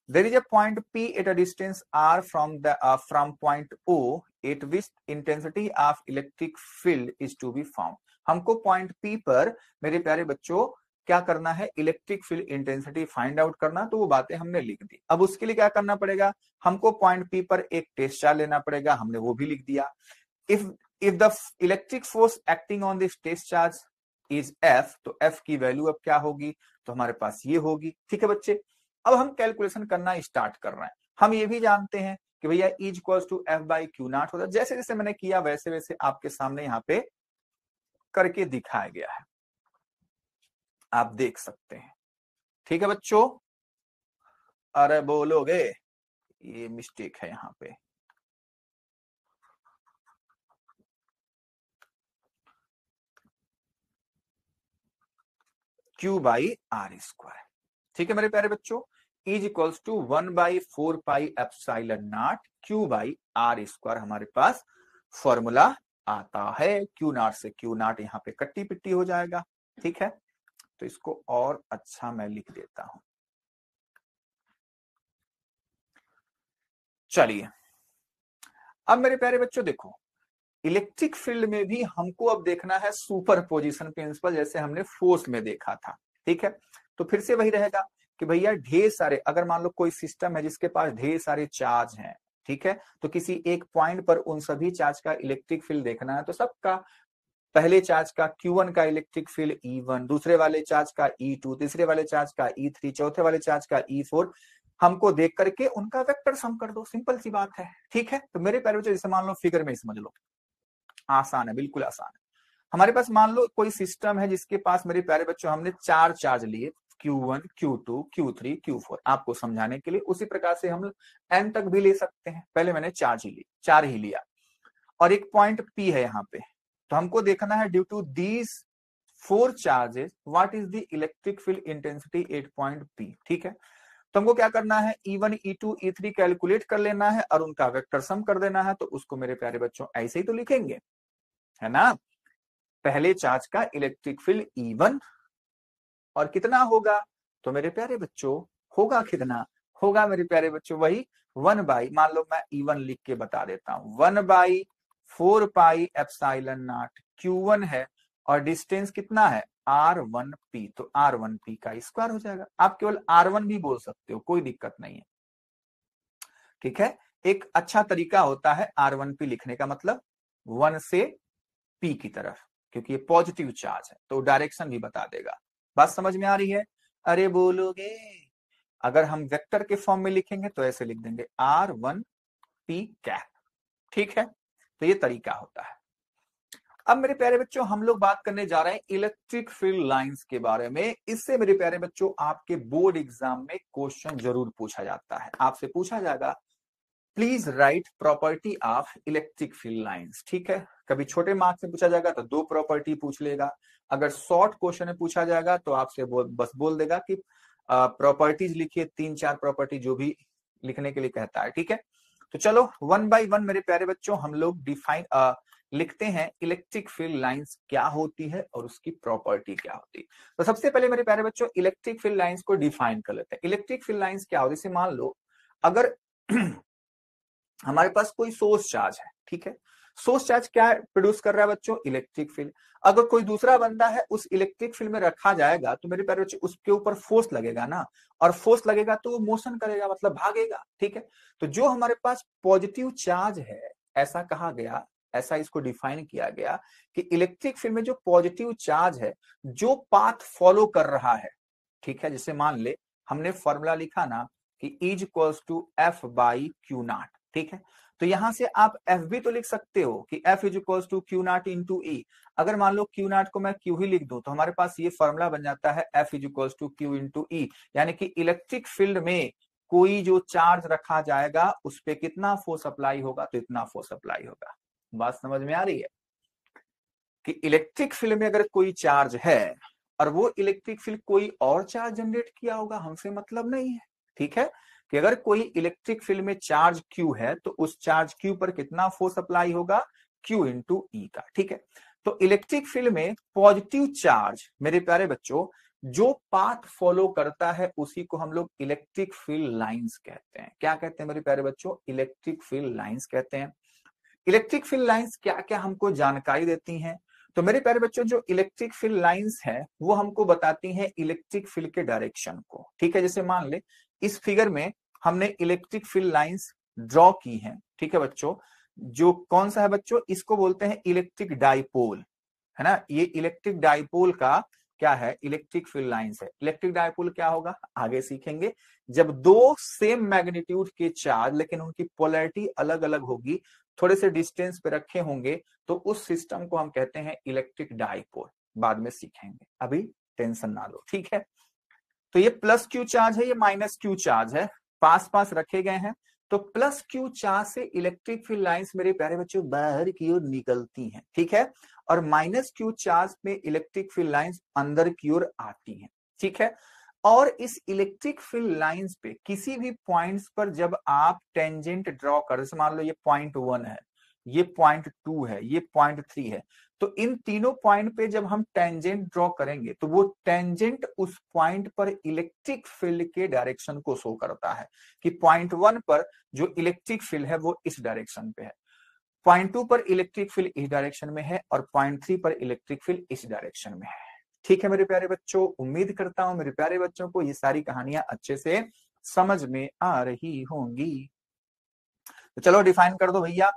S1: There is a point P at a distance r from point O at which intensity of electric field is to be found. हमको पॉइंट पी पर मेरे प्यारे बच्चों क्या करना है, electric field intensity find out करना। तो वो बातें हमने लिख दी। अब उसके लिए क्या करना पड़ेगा, हमको पॉइंट पी पर एक टेस्ट चार्ज लेना पड़ेगा, हमने वो भी लिख दिया। if the electric force acting on this test charge is F, तो F की वैल्यू अब क्या होगी, तो हमारे पास ये होगी, ठीक है बच्चे। अब हम कैलकुलेशन करना स्टार्ट कर रहे हैं। हम ये भी जानते हैं कि भैया E equals to F by q naught होता है। जैसे जैसे मैंने किया वैसे वैसे आपके सामने यहाँ पे करके दिखाया गया है, आप देख सकते हैं, ठीक है बच्चों। अरे बोलोगे, ये मिस्टेक है यहाँ पे। Q बाई आर स्क्वायर, ठीक है मेरे प्यारे बच्चों। Is equals to 1/4 pi epsilon naught q by r square हमारे पास फॉर्मूला आता है। क्यू नॉट से क्यू नॉट यहाँ पे कट्टी पिट्टी हो जाएगा, ठीक है। तो इसको और अच्छा मैं लिख देता हूं। चलिए अब मेरे प्यारे बच्चों देखो, इलेक्ट्रिक फील्ड में भी हमको अब देखना है सुपर पोजिशन प्रिंसिपल, जैसे हमने फोर्स में देखा था। ठीक है, तो फिर से वही रहेगा कि भैया ढेर सारे, अगर मान लो कोई सिस्टम है जिसके पास ढेर सारे चार्ज हैं, ठीक है, तो किसी एक पॉइंट पर उन सभी चार्ज का इलेक्ट्रिक फील्ड देखना है, तो सबका पहले चार्ज का Q1 का इलेक्ट्रिक फील्ड E1, दूसरे वाले चार्ज का E2, तीसरे वाले चार्ज का E3, चौथे वाले चार्ज का E4, हमको देख करके उनका वेक्टर सम कर दो, सिंपल सी बात है। ठीक है, तो मेरे प्यारे बच्चों जैसे मान लो फिगर में समझ लो, आसान है, बिल्कुल आसान है। हमारे पास मान लो कोई सिस्टम है जिसके पास मेरे प्यारे बच्चों हमने 4 चार्ज लिए, Q1, Q2, Q3, Q4, आपको समझाने के लिए। उसी प्रकार से हम n तक भी ले सकते हैं, पहले मैंने 4 ही लिया, और एक पॉइंट P है यहाँ पे, तो हमको देखना है due to these 4 charges what is the electric field intensity at point P। ठीक है, तो हमको क्या करना है, E1, E2, E3 कैलकुलेट कर लेना है और उनका वेक्टर सम कर देना है। तो उसको मेरे प्यारे बच्चों ऐसे ही तो लिखेंगे, है ना। पहले चार्ज का इलेक्ट्रिक फील्ड E1 और कितना होगा, तो मेरे प्यारे बच्चों होगा कितना, होगा मेरे प्यारे बच्चों वही 1 बाई, मान लो मैं E1 लिख के बता देता हूं, 1/4 पाई एप्सिलॉन नॉट Q1 है, और डिस्टेंस कितना है R1P, तो R1P का स्क्वायर हो जाएगा। आप केवल R1 भी बोल सकते हो, कोई दिक्कत नहीं है। ठीक है, एक अच्छा तरीका होता है R1P लिखने का, मतलब 1 से P की तरफ, क्योंकि ये पॉजिटिव चार्ज है तो डायरेक्शन भी बता देगा। बात समझ में आ रही है? अरे बोलोगे, अगर हम वेक्टर के फॉर्म में लिखेंगे तो ऐसे लिख देंगे R1P कैप। ठीक है, तो ये तरीका होता है। अब मेरे प्यारे बच्चों हम लोग बात करने जा रहे हैं इलेक्ट्रिक फील्ड लाइंस के बारे में। इससे मेरे प्यारे बच्चों आपके बोर्ड एग्जाम में क्वेश्चन जरूर पूछा जाता है। आपसे पूछा जाएगा please right property of electric field lines. ठीक है, कभी छोटे मार्क्स में पूछा जाएगा तो 2 प्रॉपर्टी पूछ लेगा, अगर शॉर्ट क्वेश्चन में पूछा जाएगा तो आपसे बस बोल देगा कि प्रॉपर्टीज लिखिए, 3-4 प्रॉपर्टी जो भी लिखने के लिए कहता है। ठीक है, तो चलो 1 बाय 1 मेरे प्यारे बच्चों हम लोग डिफाइन लिखते हैं इलेक्ट्रिक फील्ड लाइंस क्या होती है और उसकी प्रॉपर्टी क्या होती है। तो सबसे पहले मेरे प्यारे बच्चों इलेक्ट्रिक फील्ड लाइंस को डिफाइन कर लेते हैं। इलेक्ट्रिक फील्ड लाइंस क्या होती है, जैसे मान लो अगर हमारे पास कोई सोर्स चार्ज है, ठीक है, सोर्स चार्ज क्या प्रोड्यूस कर रहा है बच्चों, इलेक्ट्रिक फील्ड। अगर कोई दूसरा बंदा है उस इलेक्ट्रिक फील्ड में रखा जाएगा तो मेरे प्यारे बच्चों उसके ऊपर फोर्स लगेगा ना, और फोर्स लगेगा तो वो मोशन करेगा, मतलब भागेगा। ठीक है, तो जो हमारे पास पॉजिटिव चार्ज है, ऐसा कहा गया, ऐसा इसको डिफाइन किया गया कि इलेक्ट्रिक फील्ड में जो पॉजिटिव चार्ज है जो पाथ फॉलो कर रहा है, ठीक है, जैसे मान ले हमने फॉर्मूला लिखा ना कि E equals to F by Q naught. ठीक है, तो यहां से आप F भी तो लिख सकते हो कि F is equals to Q naught into E। अगर मान लो Q नॉट को मैं Q ही लिख दूं तो हमारे पास ये फॉर्मूला बन जाता है F is equals to Q into E, यानी कि इलेक्ट्रिक फील्ड में कोई जो चार्ज रखा जाएगा उस पर कितना फोर्स अप्लाई होगा, तो इतना फोर्स अप्लाई होगा। बात समझ में आ रही है कि इलेक्ट्रिक फील्ड में अगर कोई चार्ज है और वो इलेक्ट्रिक फील्ड कोई और चार्ज जनरेट किया होगा, हमसे मतलब नहीं है। ठीक है, कि अगर कोई इलेक्ट्रिक फील्ड में चार्ज Q है तो उस चार्ज Q पर कितना फोर्स अप्लाई होगा, Q इंटू E का। ठीक है, तो इलेक्ट्रिक फील्ड में पॉजिटिव चार्ज मेरे प्यारे बच्चों जो पाथ फॉलो करता है उसी को हम लोग इलेक्ट्रिक फील्ड लाइंस कहते हैं। क्या कहते हैं मेरे प्यारे बच्चों, इलेक्ट्रिक फील्ड लाइंस कहते हैं। इलेक्ट्रिक फील्ड लाइंस क्या क्या हमको जानकारी देती हैं, तो मेरे प्यारे बच्चों जो इलेक्ट्रिक फील्ड लाइंस है वो हमको बताती हैं इलेक्ट्रिक फील्ड के डायरेक्शन को। ठीक है, जैसे मान ले इस फिगर में हमने इलेक्ट्रिक फील्ड लाइंस ड्रॉ की हैं। ठीक है बच्चों, जो कौन सा है बच्चों, इसको बोलते हैं इलेक्ट्रिक डाइपोल, है ना। ये इलेक्ट्रिक डाइपोल का क्या है, इलेक्ट्रिक फील्ड लाइंस है। इलेक्ट्रिक डाइपोल क्या होगा आगे सीखेंगे, जब दो सेम मैग्नीट्यूड के चार्ज लेकिन उनकी पोलैरिटी अलग अलग होगी, थोड़े से डिस्टेंस पे रखे होंगे, तो उस सिस्टम को हम कहते हैं इलेक्ट्रिक डाइपोल। बाद में सीखेंगे, अभी टेंशन ना लो। ठीक है, तो ये प्लस क्यू चार्ज है, ये माइनस क्यू चार्ज है, पास पास रखे गए हैं। तो प्लस क्यू चार्ज से इलेक्ट्रिक फील्ड लाइंस मेरे प्यारे बच्चों बाहर की ओर निकलती हैं। ठीक है, और माइनस क्यू चार्ज में इलेक्ट्रिक फील्ड लाइंस अंदर की ओर आती हैं। ठीक है, और इस इलेक्ट्रिक फील्ड लाइंस पे किसी भी पॉइंट्स पर जब आप टेंजेंट ड्रॉ कर, मान लो ये पॉइंट 1 है, ये .2 है, ये .3 है। तो इन तीनों पॉइंट पे जब हम टेंजेंट ड्रॉ करेंगे तो वो टेंजेंट उस पॉइंट पर इलेक्ट्रिक फील्ड के डायरेक्शन को शो करता है कि .1 पर जो इलेक्ट्रिक फील्ड है वो इस डायरेक्शन पे है, .2 पर इलेक्ट्रिक फील्ड इस डायरेक्शन में है और .3 पर इलेक्ट्रिक फील्ड इस डायरेक्शन में है। ठीक है मेरे प्यारे बच्चों, उम्मीद करता हूं मेरे प्यारे बच्चों को ये सारी कहानियां अच्छे से समझ में आ रही होंगी। तो चलो डिफाइन कर दो भैया।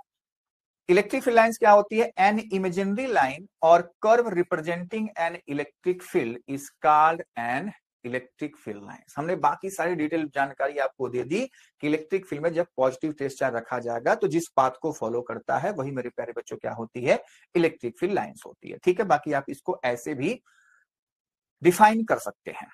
S1: इलेक्ट्रिक फील्ड लाइंस क्या होती है? एन इमेजिनरी लाइन और curve representing N electric field is called an electric field lines. हमने बाकी सारी डिटेल जानकारी आपको दे दी कि इलेक्ट्रिक फील्ड में जब पॉजिटिव टेस्ट चार्ज रखा जाएगा तो जिस पाथ को फॉलो करता है वही मेरे प्यारे बच्चों क्या होती है? इलेक्ट्रिक फील्ड लाइंस होती है। ठीक है, बाकी आप इसको ऐसे भी डिफाइन कर सकते हैं।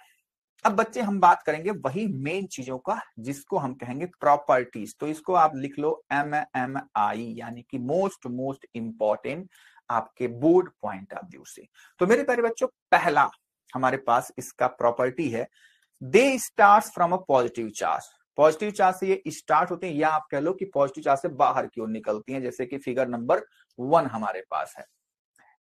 S1: अब बच्चे हम बात करेंगे वही मेन चीजों का जिसको हम कहेंगे प्रॉपर्टीज। तो इसको आप लिख लो MMI, यानी कि मोस्ट इंपॉर्टेंट आपके बोर्ड पॉइंट ऑफ व्यू से। तो मेरे प्यारे बच्चों पहला हमारे पास इसका प्रॉपर्टी है, they start from a positive charge. Positive charge से ये स्टार्ट होते हैं या आप कह लो कि पॉजिटिव चार्ज से बाहर की ओर निकलती हैं, जैसे कि फिगर नंबर 1 हमारे पास है।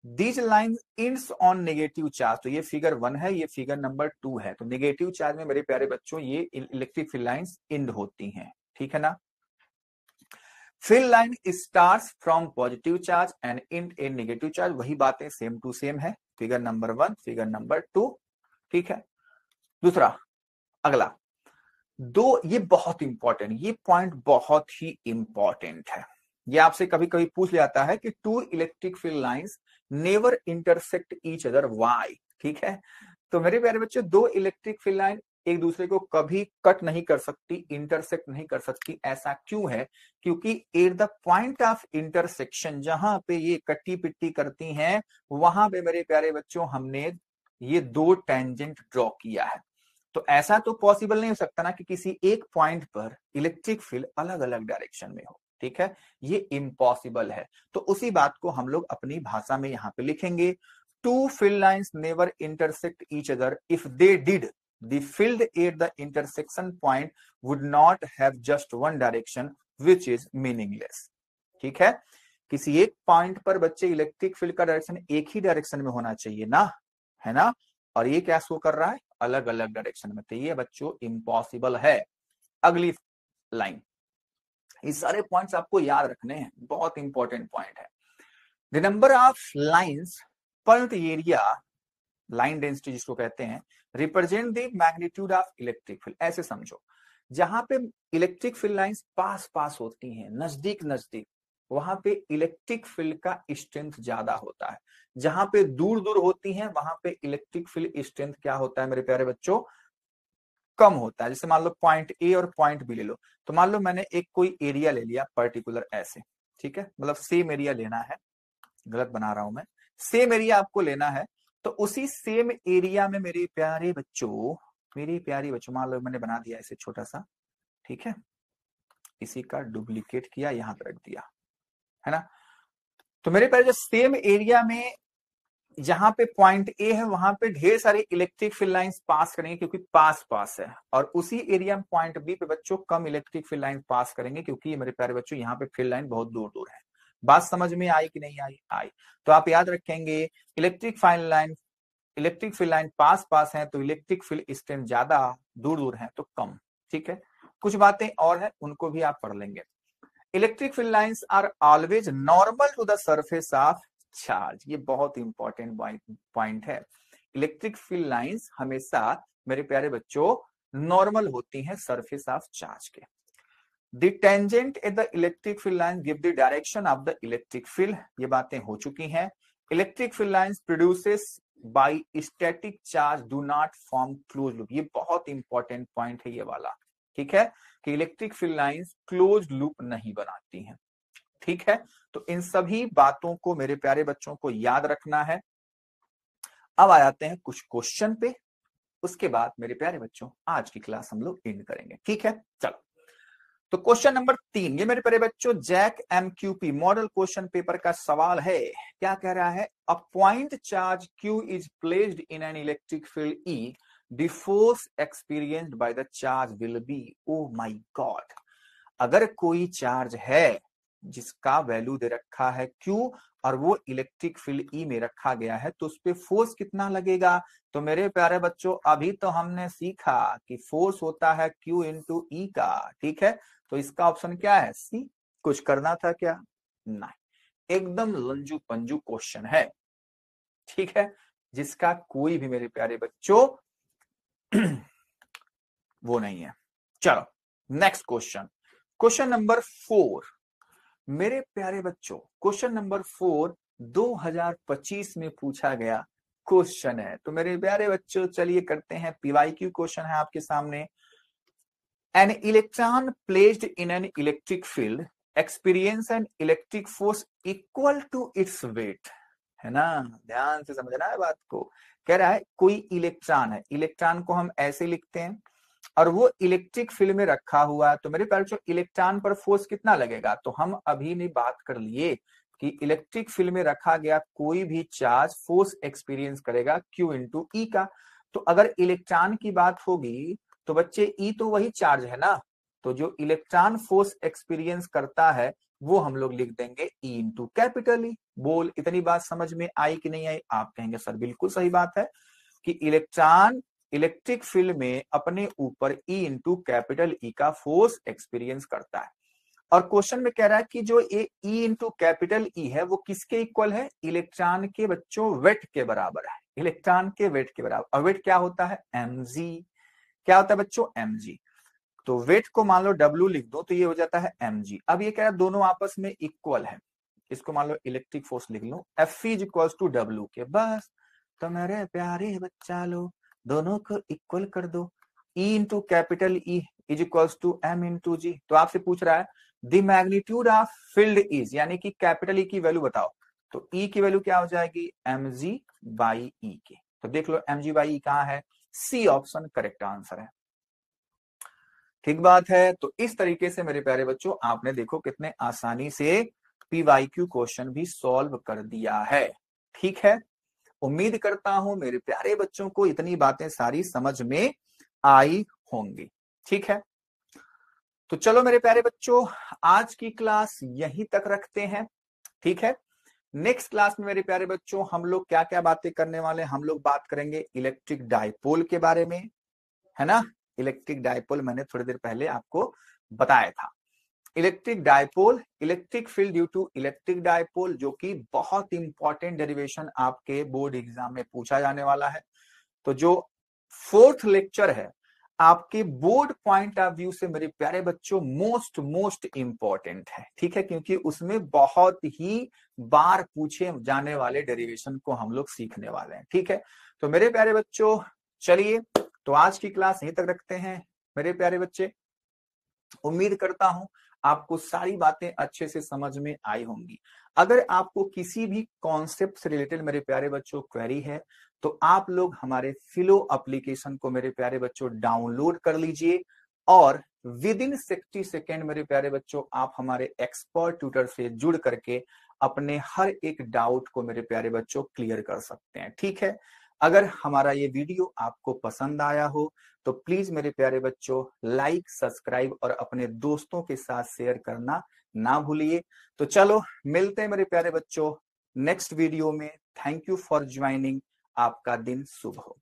S1: These lines ends on negative charge. तो ये फिगर 1 है, ये फिगर नंबर 2 है। तो नेगेटिव चार्ज में मेरे प्यारे बच्चों ये इलेक्ट्रिक फील्ड लाइंस एंड होती हैं। ठीक है ना? Field line starts from positive charge and and in negative charge. वही बातें सेम टू सेम है, फिगर नंबर 1, फिगर नंबर 2। ठीक है। दूसरा, अगला दो, ये बहुत इंपॉर्टेंट, ये पॉइंट बहुत ही इंपॉर्टेंट है। ये आपसे कभी कभी पूछ जाता है कि two electric field lines never intersect each other, why? ठीक है, तो मेरे प्यारे बच्चों दो इलेक्ट्रिक फील्ड लाइन एक दूसरे को कभी कट नहीं कर सकती, इंटरसेक्ट नहीं कर सकती। ऐसा क्यों है? क्योंकि at the point of intersection, जहां पे ये कट्टी पिट्टी करती हैं, वहां पे मेरे प्यारे बच्चों हमने ये दो टेंजेंट ड्रॉ किया है। तो ऐसा तो पॉसिबल नहीं हो सकता ना कि किसी एक पॉइंट पर इलेक्ट्रिक फील्ड अलग अलग डायरेक्शन में हो। ठीक है, ये इम्पॉसिबल है। तो उसी बात को हम लोग अपनी भाषा में यहां पे लिखेंगे, two field lines never intersect each other, if they did the field at the intersection point would not have just one direction which is meaningless. ठीक है, किसी एक पॉइंट पर बच्चे इलेक्ट्रिक फील्ड का डायरेक्शन एक ही डायरेक्शन में होना चाहिए ना, है ना? और ये क्या शो कर रहा है? अलग अलग डायरेक्शन में। तो ये बच्चों इम्पॉसिबल है। अगली लाइन, ये सारे पॉइंट्स आपको याद रखने हैं, बहुत इंपॉर्टेंट पॉइंट है। द नंबर ऑफ लाइंस पर एरिया, लाइन डेंसिटी जिसको कहते हैं, represent the magnitude of electric field. ऐसे समझो, जहां पे इलेक्ट्रिक फील्ड लाइंस पास पास होती हैं, नजदीक नजदीक, वहां पे इलेक्ट्रिक फील्ड का स्ट्रेंथ ज्यादा होता है। जहां पे दूर दूर होती हैं वहां पे इलेक्ट्रिक फील्ड स्ट्रेंथ क्या होता है मेरे प्यारे बच्चों? कम होता है। जैसे मान लो पॉइंट ए और पॉइंट बी ले लो, तो मान लो मैंने एक कोई एरिया ले लिया पर्टिकुलर ऐसे, ठीक है, मतलब सेम एरिया लेना है, गलत बना रहा हूं मैं, सेम एरिया आपको लेना है। तो उसी सेम एरिया में मेरे प्यारे बच्चों, मेरी प्यारी बच्चों, मान लो मैंने बना दिया ऐसे छोटा सा, ठीक है, इसी का डुप्लीकेट किया, यहां पे रख दिया, है ना? तो मेरे प्यारे जो सेम एरिया में जहां पे पॉइंट ए है वहां पे ढेर सारे इलेक्ट्रिक फील्ड लाइंस पास करेंगे क्योंकि पास पास है, और उसी एरिया में पॉइंट बी पे बच्चों कम इलेक्ट्रिक फील्ड लाइन पास करेंगे क्योंकि मेरे प्यारे बच्चों यहाँ पे फील्ड लाइन बहुत दूर दूर है। बात समझ में आई कि नहीं आई? आई। तो आप याद रखेंगे, इलेक्ट्रिक फील्ड लाइन पास पास है तो इलेक्ट्रिक फील्ड स्ट्रेंथ ज्यादा, दूर दूर है तो कम। ठीक है, कुछ बातें और है उनको भी आप पढ़ लेंगे। Electric field lines are always normal to the surface of charge. ये बहुत इंपॉर्टेंट पॉइंट है। इलेक्ट्रिक फील्ड लाइंस हमेशा मेरे प्यारे बच्चों नॉर्मल होती हैं सरफेस ऑफ चार्ज के। The tangent at the electric field line give the direction of the electric field. ये बातें हो चुकी हैं। Electric field lines produces by static charge do not form close loop. ये बहुत इंपॉर्टेंट पॉइंट है ये वाला, ठीक है, कि electric field lines close loop नहीं बनाती हैं। ठीक है, तो इन सभी बातों को मेरे प्यारे बच्चों को याद रखना है। अब आ जाते हैं कुछ क्वेश्चन पे, उसके बाद मेरे प्यारे बच्चों आज की क्लास हम लोग एंड करेंगे। ठीक है, चलो। तो क्वेश्चन नंबर 3, ये मेरे प्यारे बच्चों JAC MQP model question paper का सवाल है। क्या कह रहा है? A point charge Q is placed in an electric field E, the force experienced by the charge will be. Oh my god, अगर कोई चार्ज है जिसका वैल्यू दे रखा है Q और वो इलेक्ट्रिक फील्ड E में रखा गया है, तो उस पे फोर्स कितना लगेगा। तो मेरे प्यारे बच्चों अभी तो हमने सीखा कि फोर्स होता है Q इंटू E का, ठीक है। तो इसका ऑप्शन क्या है, सी। कुछ करना था क्या, नहीं, एकदम लंजू पंजू क्वेश्चन है, ठीक है, जिसका कोई भी मेरे प्यारे बच्चों वो नहीं है। चलो नेक्स्ट क्वेश्चन, क्वेश्चन नंबर 4। मेरे प्यारे बच्चों क्वेश्चन नंबर 4 2025 में पूछा गया क्वेश्चन है। तो मेरे प्यारे बच्चों चलिए करते हैं, पीवाईक्यू क्वेश्चन है आपके सामने। An electron placed in an electric field experience an electric force equal to its weight, है ना, ध्यान से समझना है बात को। कह रहा है कोई इलेक्ट्रॉन है, इलेक्ट्रॉन को हम ऐसे लिखते हैं और वो इलेक्ट्रिक फील्ड में रखा हुआ है। तो मेरे प्यारे बच्चों इलेक्ट्रॉन पर फोर्स कितना लगेगा, तो हम अभी ने बात कर लिए कि इलेक्ट्रिक फील्ड में रखा गया कोई भी चार्ज फोर्स एक्सपीरियंस करेगा Q इंटू E का। तो अगर इलेक्ट्रॉन की बात होगी तो बच्चे E तो वही चार्ज है ना, तो जो इलेक्ट्रॉन फोर्स एक्सपीरियंस करता है वो हम लोग लिख देंगे E इंटू कैपिटल ई। बोल इतनी बात समझ में आई कि नहीं आई। आप कहेंगे सर बिल्कुल सही बात है कि इलेक्ट्रॉन इलेक्ट्रिक फील्ड में अपने ऊपर E इंटू कैपिटल ई का फोर्स एक्सपीरियंस करता है। और क्वेश्चन में कह रहा है कि जो ये E इंटू कैपिटल ई है वो किसके इक्वल है, इलेक्ट्रॉन के बच्चों वेट के बराबर है, इलेक्ट्रॉन के वेट के बराबर। और वेट क्या होता है, mg। क्या होता है बच्चों, mg। तो वेट को मान लो W लिख दो तो ये हो जाता है mg। अब ये कह रहा है दोनों आपस में इक्वल है, इसको मान लो इलेक्ट्रिक फोर्स लिख लो, F is equal to W के, बस। तो मेरे प्यारे बच्चा लो दोनों को इक्वल कर दो, E into capital E is equal to M into G। तो आपसे पूछ रहा है the magnitude of field is, यानी कि कैपिटल E की वैल्यू बताओ। तो E की वैल्यू क्या हो जाएगी, mg बाई E की। तो देख लो mg बाई E कहाँ है, सी ऑप्शन करेक्ट आंसर है। ठीक बात है। तो इस तरीके से मेरे प्यारे बच्चों आपने देखो कितने आसानी से पीवाईक्यू क्वेश्चन भी सॉल्व कर दिया है, ठीक है। उम्मीद करता हूं मेरे प्यारे बच्चों को इतनी बातें सारी समझ में आई होंगी, ठीक है। तो चलो मेरे प्यारे बच्चों आज की क्लास यहीं तक रखते हैं, ठीक है। नेक्स्ट क्लास में मेरे प्यारे बच्चों हम लोग क्या क्या बातें करने वाले हैं, हम लोग बात करेंगे इलेक्ट्रिक डायपोल के बारे में, है ना। इलेक्ट्रिक डायपोल मैंने थोड़ी देर पहले आपको बताया था। Electric dipole, electric field due to electric dipole, जो कि बहुत इंपॉर्टेंट डेरिवेशन आपके बोर्ड एग्जाम में पूछा जाने वाला है। तो जो 4th लेक्चर है आपके बोर्ड पॉइंट ऑफ व्यू से मेरे प्यारे बच्चों मोस्ट इंपॉर्टेंट है, ठीक है, क्योंकि उसमें बहुत ही बार पूछे जाने वाले डेरिवेशन को हम लोग सीखने वाले हैं, ठीक है। तो मेरे प्यारे बच्चों चलिए तो आज की क्लास यहीं तक रखते हैं मेरे प्यारे बच्चे। उम्मीद करता हूं आपको सारी बातें अच्छे से समझ में आई होंगी। अगर आपको किसी भी कॉन्सेप्ट से रिलेटेड मेरे प्यारे बच्चों क्वेरी है तो आप लोग हमारे फिलो एप्लीकेशन को मेरे प्यारे बच्चों डाउनलोड कर लीजिए और विद इन 60 सेकेंड मेरे प्यारे बच्चों आप हमारे एक्सपर्ट ट्यूटर से जुड़ करके अपने हर एक डाउट को मेरे प्यारे बच्चों क्लियर कर सकते हैं, ठीक है। अगर हमारा ये वीडियो आपको पसंद आया हो तो प्लीज मेरे प्यारे बच्चों लाइक, सब्सक्राइब और अपने दोस्तों के साथ शेयर करना ना भूलिए। तो चलो मिलते हैं मेरे प्यारे बच्चों नेक्स्ट वीडियो में। Thank you for joining. आपका दिन शुभ हो।